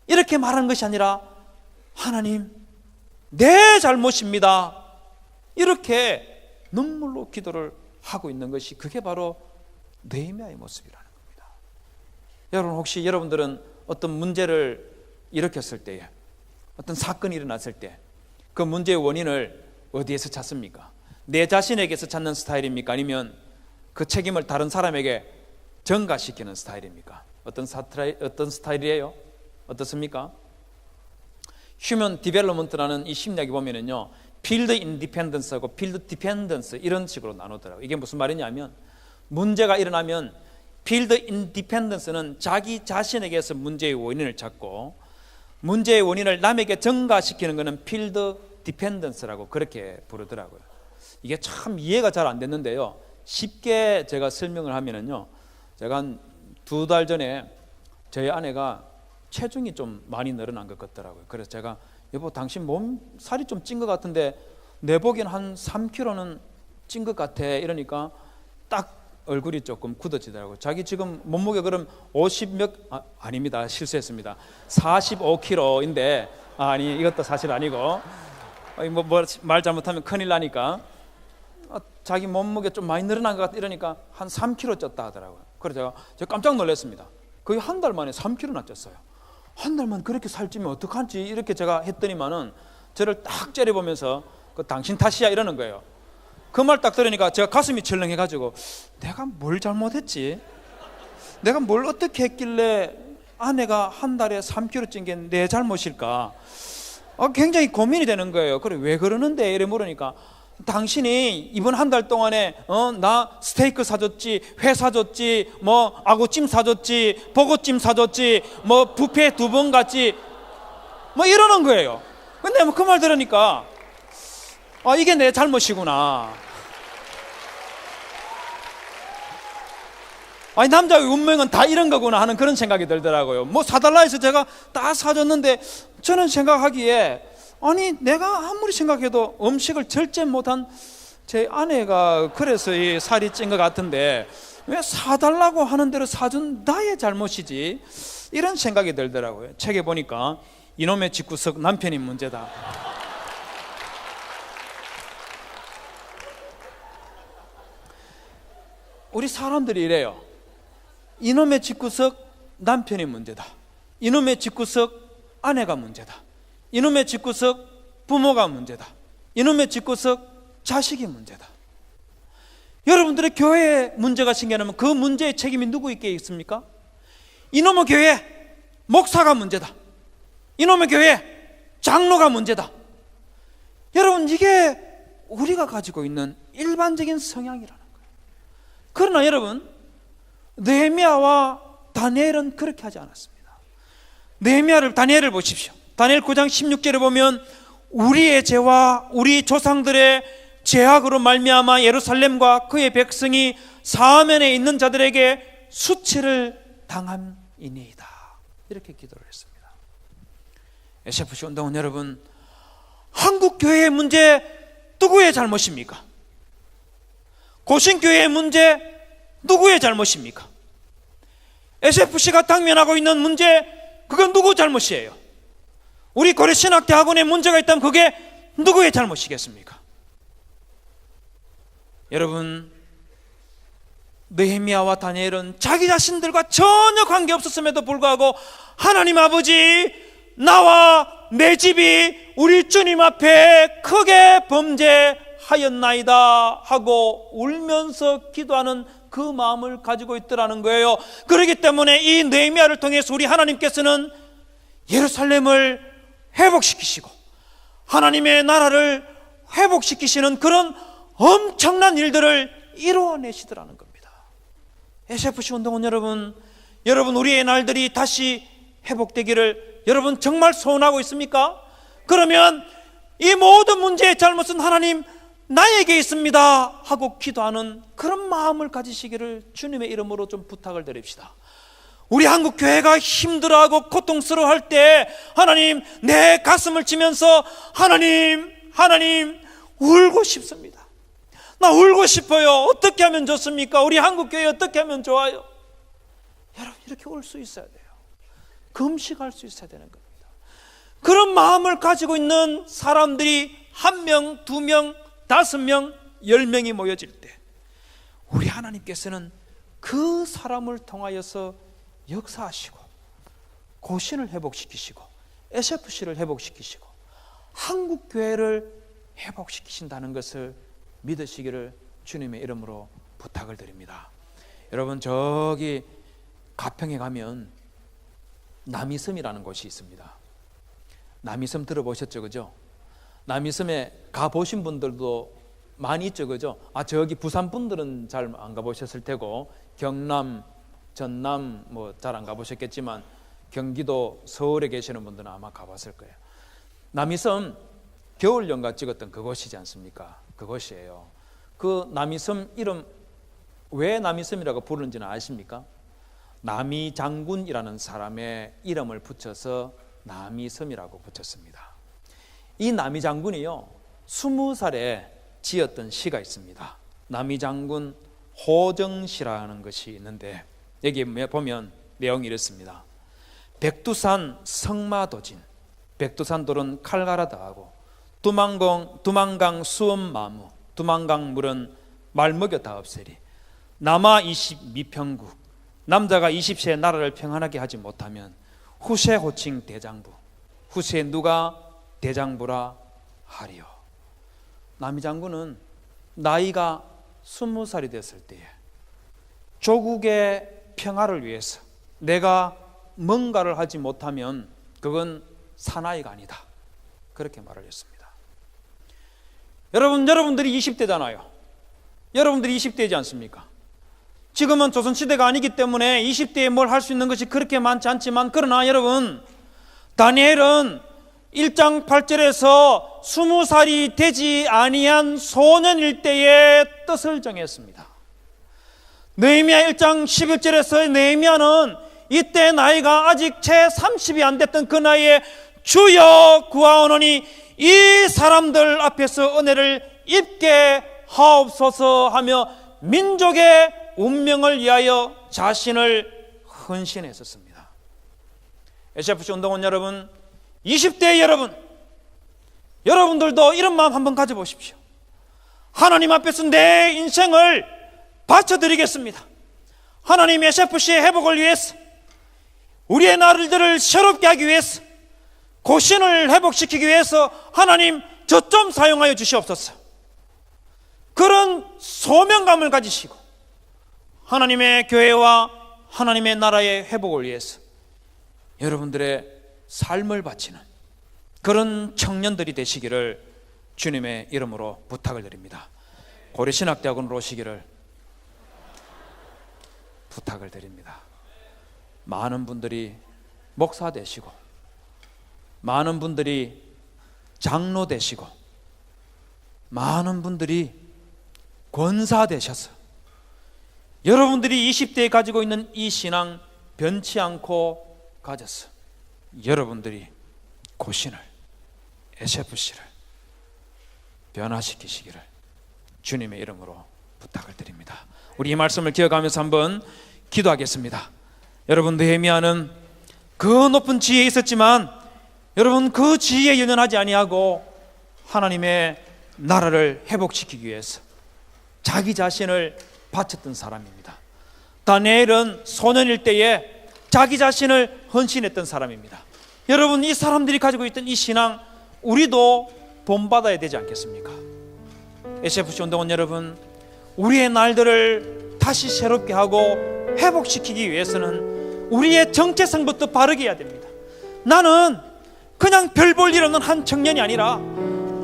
이렇게 말하는 것이 아니라 하나님 내 잘못입니다 이렇게 눈물로 기도를 하고 있는 것이 그게 바로 느헤미야의 모습이라는 겁니다. 여러분 혹시 여러분들은 어떤 문제를 일으켰을 때에 어떤 사건이 일어났을 때 그 문제의 원인을 어디에서 찾습니까? 내 자신에게서 찾는 스타일입니까? 아니면 그 책임을 다른 사람에게 전가시키는 스타일입니까? 어떤 스타일이에요? 어떻습니까? 휴먼 디벨롭먼트라는 이 심리학이 보면은요 필드 인디펜던스하고 필드 디펜던스 이런 식으로 나누더라고요. 이게 무슨 말이냐면 문제가 일어나면 필드 인디펜던스는 자기 자신에게서 문제의 원인을 찾고 문제의 원인을 남에게 전가시키는 것은 필드 디펜던스라고 그렇게 부르더라고요. 이게 참 이해가 잘 안 됐는데요. 쉽게 제가 설명을 하면은요. 제가 한 2달 전에 저희 아내가 체중이 좀 많이 늘어난 것 같더라고요. 그래서 제가 여보 당신 몸 살이 좀 찐 것 같은데 내 보기엔 한 3kg는 찐 것 같아 이러니까 딱 얼굴이 조금 굳어지더라고요. 자기 지금 몸무게 그럼 아닙니다. 실수했습니다. 45kg인데 아니 이것도 사실 아니고 말 잘못하면 큰일 나니까 자기 몸무게 좀 많이 늘어난 것 같다 이러니까 한 3kg 쪘다 하더라고요. 그래서 제가 깜짝 놀랐습니다. 거의 한 달 만에 3kg나 쪘어요. 한 달만 그렇게 살찌면 어떡하지 이렇게 제가 했더니만은 저를 딱 째려보면서 그 당신 탓이야 이러는 거예요. 그 말 딱 들으니까 제가 가슴이 철렁해가지고 내가 뭘 잘못했지? 내가 뭘 어떻게 했길래 아내가 한 달에 3kg 찐 게 내 잘못일까? 굉장히 고민이 되는 거예요. 그래 왜 그러는데? 이래 물으니까 당신이 이번 한 달 동안에 나 스테이크 사줬지, 회 사줬지, 뭐 아구찜 사줬지, 버거찜 사줬지, 뭐 뷔페 2번 갔지, 뭐 이러는 거예요. 근데 그 말 들으니까 이게 내 잘못이구나. 아니 남자의 운명은 다 이런 거구나 하는 그런 생각이 들더라고요. 뭐 사달라 해서 제가 다 사줬는데 저는 생각하기에 아니 내가 아무리 생각해도 음식을 절제 못한 제 아내가 그래서 이 살이 찐 것 같은데 왜 사달라고 하는 대로 사준 나의 잘못이지 이런 생각이 들더라고요. 책에 보니까 이놈의 집구석 남편이 문제다. 우리 사람들이 이래요. 이놈의 집구석 남편이 문제다. 이놈의 집구석 아내가 문제다. 이놈의 집구석 부모가 문제다. 이놈의 집구석 자식이 문제다. 여러분들의 교회에 문제가 생겨나면 그 문제의 책임이 누구에게 있습니까? 이놈의 교회 목사가 문제다. 이놈의 교회 장로가 문제다. 여러분 이게 우리가 가지고 있는 일반적인 성향이라는 거예요. 그러나 여러분 느헤미야와 다니엘은 그렇게 하지 않았습니다. 다니엘을 보십시오. 다니엘 9장 16절에 보면 우리의 죄와 우리 조상들의 죄악으로 말미암아 예루살렘과 그의 백성이 사면에 있는 자들에게 수치를 당함이니이다. 이렇게 기도를 했습니다. SFC 운동은 여러분 한국 교회의 문제 누구의 잘못입니까? 고신교회의 문제 누구의 잘못입니까? SFC가 당면하고 있는 문제 그건 누구 잘못이에요? 우리 고려신학대학원에 문제가 있다면 그게 누구의 잘못이겠습니까? 여러분 느헤미야와 다니엘은 자기 자신들과 전혀 관계없었음에도 불구하고 하나님 아버지 나와 내 집이 우리 주님 앞에 크게 범죄하였나이다 하고 울면서 기도하는 그 마음을 가지고 있더라는 거예요. 그렇기 때문에 이 느헤미야를 통해서 우리 하나님께서는 예루살렘을 회복시키시고 하나님의 나라를 회복시키시는 그런 엄청난 일들을 이루어내시더라는 겁니다. SFC 운동은 여러분 우리의 날들이 다시 회복되기를 여러분 정말 소원하고 있습니까? 그러면 이 모든 문제의 잘못은 하나님 나에게 있습니다 하고 기도하는 그런 마음을 가지시기를 주님의 이름으로 좀 부탁을 드립시다. 우리 한국 교회가 힘들어하고 고통스러워할 때 하나님 내 가슴을 치면서 하나님 울고 싶습니다. 나 울고 싶어요. 어떻게 하면 좋습니까? 우리 한국교회 어떻게 하면 좋아요? 여러분, 이렇게 울 수 있어야 돼요. 금식할 수 있어야 되는 겁니다. 그런 마음을 가지고 있는 사람들이 1명, 2명, 5명, 10명이 모여질 때 우리 하나님께서는 그 사람을 통하여서 역사하시고 고신을 회복시키시고 SFC를 회복시키시고 한국교회를 회복시키신다는 것을 믿으시기를 주님의 이름으로 부탁을 드립니다. 여러분, 저기 가평에 가면 남이섬이라는 곳이 있습니다. 남이섬 들어보셨죠? 그죠? 남이섬에 가보신 분들도 많이 있죠? 그죠? 저기 부산 분들은 잘 안 가보셨을 테고, 경남, 전남 뭐 잘 안 가보셨겠지만 경기도 서울에 계시는 분들은 아마 가봤을 거예요. 남이섬 겨울 연가 찍었던 그곳이지 않습니까? 그곳이에요. 그 남이섬 이름 왜 남이섬이라고 부르는지는 아십니까? 남이장군이라는 사람의 이름을 붙여서 남이섬이라고 붙였습니다. 이 남이장군이요, 20살에 지었던 시가 있습니다. 남이장군 호정시라는 것이 있는데 여기 보면 내용이 이렇습니다. 백두산 성마도진, 백두산돌은 칼갈아다하고 두만강 수원마무, 두만강 물은 말먹여 다 없애리. 남아 20 미평국, 남자가 20세에 나라를 평안하게 하지 못하면 후세 호칭 대장부, 후세 누가 대장부라 하리요. 남이장군은 나이가 20살이 됐을 때에 조국의 평화를 위해서 내가 뭔가를 하지 못하면 그건 사나이가 아니다, 그렇게 말을 했습니다. 여러분들이 20대잖아요. 여러분들이 20대이지 않습니까? 지금은 조선시대가 아니기 때문에 20대에 뭘 할 수 있는 것이 그렇게 많지 않지만, 그러나 여러분, 다니엘은 1장 8절에서 20살이 되지 아니한 소년일 때의 뜻을 정했습니다. 느헤미야 1장 11절에서 느헤미야는 이때 나이가 아직 채 30이 안 됐던 그 나이에 주여 구하오노니 이 사람들 앞에서 은혜를 입게 하옵소서 하며 민족의 운명을 위하여 자신을 헌신했었습니다. SFC 운동원 여러분, 20대 여러분들도 이런 마음 한번 가져보십시오. 하나님 앞에서 내 인생을 바쳐드리겠습니다. 하나님 SFC의 회복을 위해서, 우리의 날들을 새롭게 하기 위해서, 고신을 회복시키기 위해서 하나님 저 좀 사용하여 주시옵소서. 그런 소명감을 가지시고 하나님의 교회와 하나님의 나라의 회복을 위해서 여러분들의 삶을 바치는 그런 청년들이 되시기를 주님의 이름으로 부탁을 드립니다. 고려신학대학원으로 오시기를 부탁을 드립니다. 많은 분들이 목사 되시고, 많은 분들이 장로 되시고, 많은 분들이 권사 되셔서 여러분들이 20대에 가지고 있는 이 신앙 변치 않고 가져서 여러분들이 고신을, SFC를 변화시키시기를 주님의 이름으로 부탁을 드립니다. 우리 이 말씀을 기억하면서 한번 기도하겠습니다. 여러분, 느헤미야는 그 높은 지혜에 있었지만 여러분, 그 지혜에 연연하지 아니하고 하나님의 나라를 회복시키기 위해서 자기 자신을 바쳤던 사람입니다. 다니엘은 소년일 때에 자기 자신을 헌신했던 사람입니다. 여러분, 이 사람들이 가지고 있던 이 신앙 우리도 본받아야 되지 않겠습니까? SFC 운동원 여러분, 우리의 날들을 다시 새롭게 하고 회복시키기 위해서는 우리의 정체성부터 바르게 해야 됩니다. 나는 그냥 별 볼 일 없는 한 청년이 아니라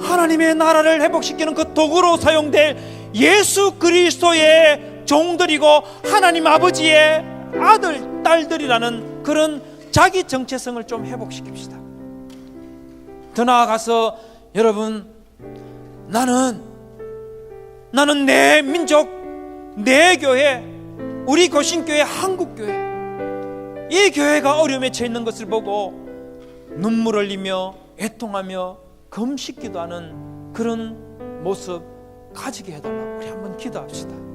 하나님의 나라를 회복시키는 그 도구로 사용될 예수 그리스도의 종들이고 하나님 아버지의 아들, 딸들이라는 그런 자기 정체성을 좀 회복시킵시다. 더 나아가서 여러분, 나는 내 민족, 내 교회, 우리 거신교회, 한국교회, 이 교회가 어려움에 처해 있는 것을 보고 눈물 흘리며 애통하며 금식 기도하는 그런 모습 가지게 해달라고 우리 한번 기도합시다.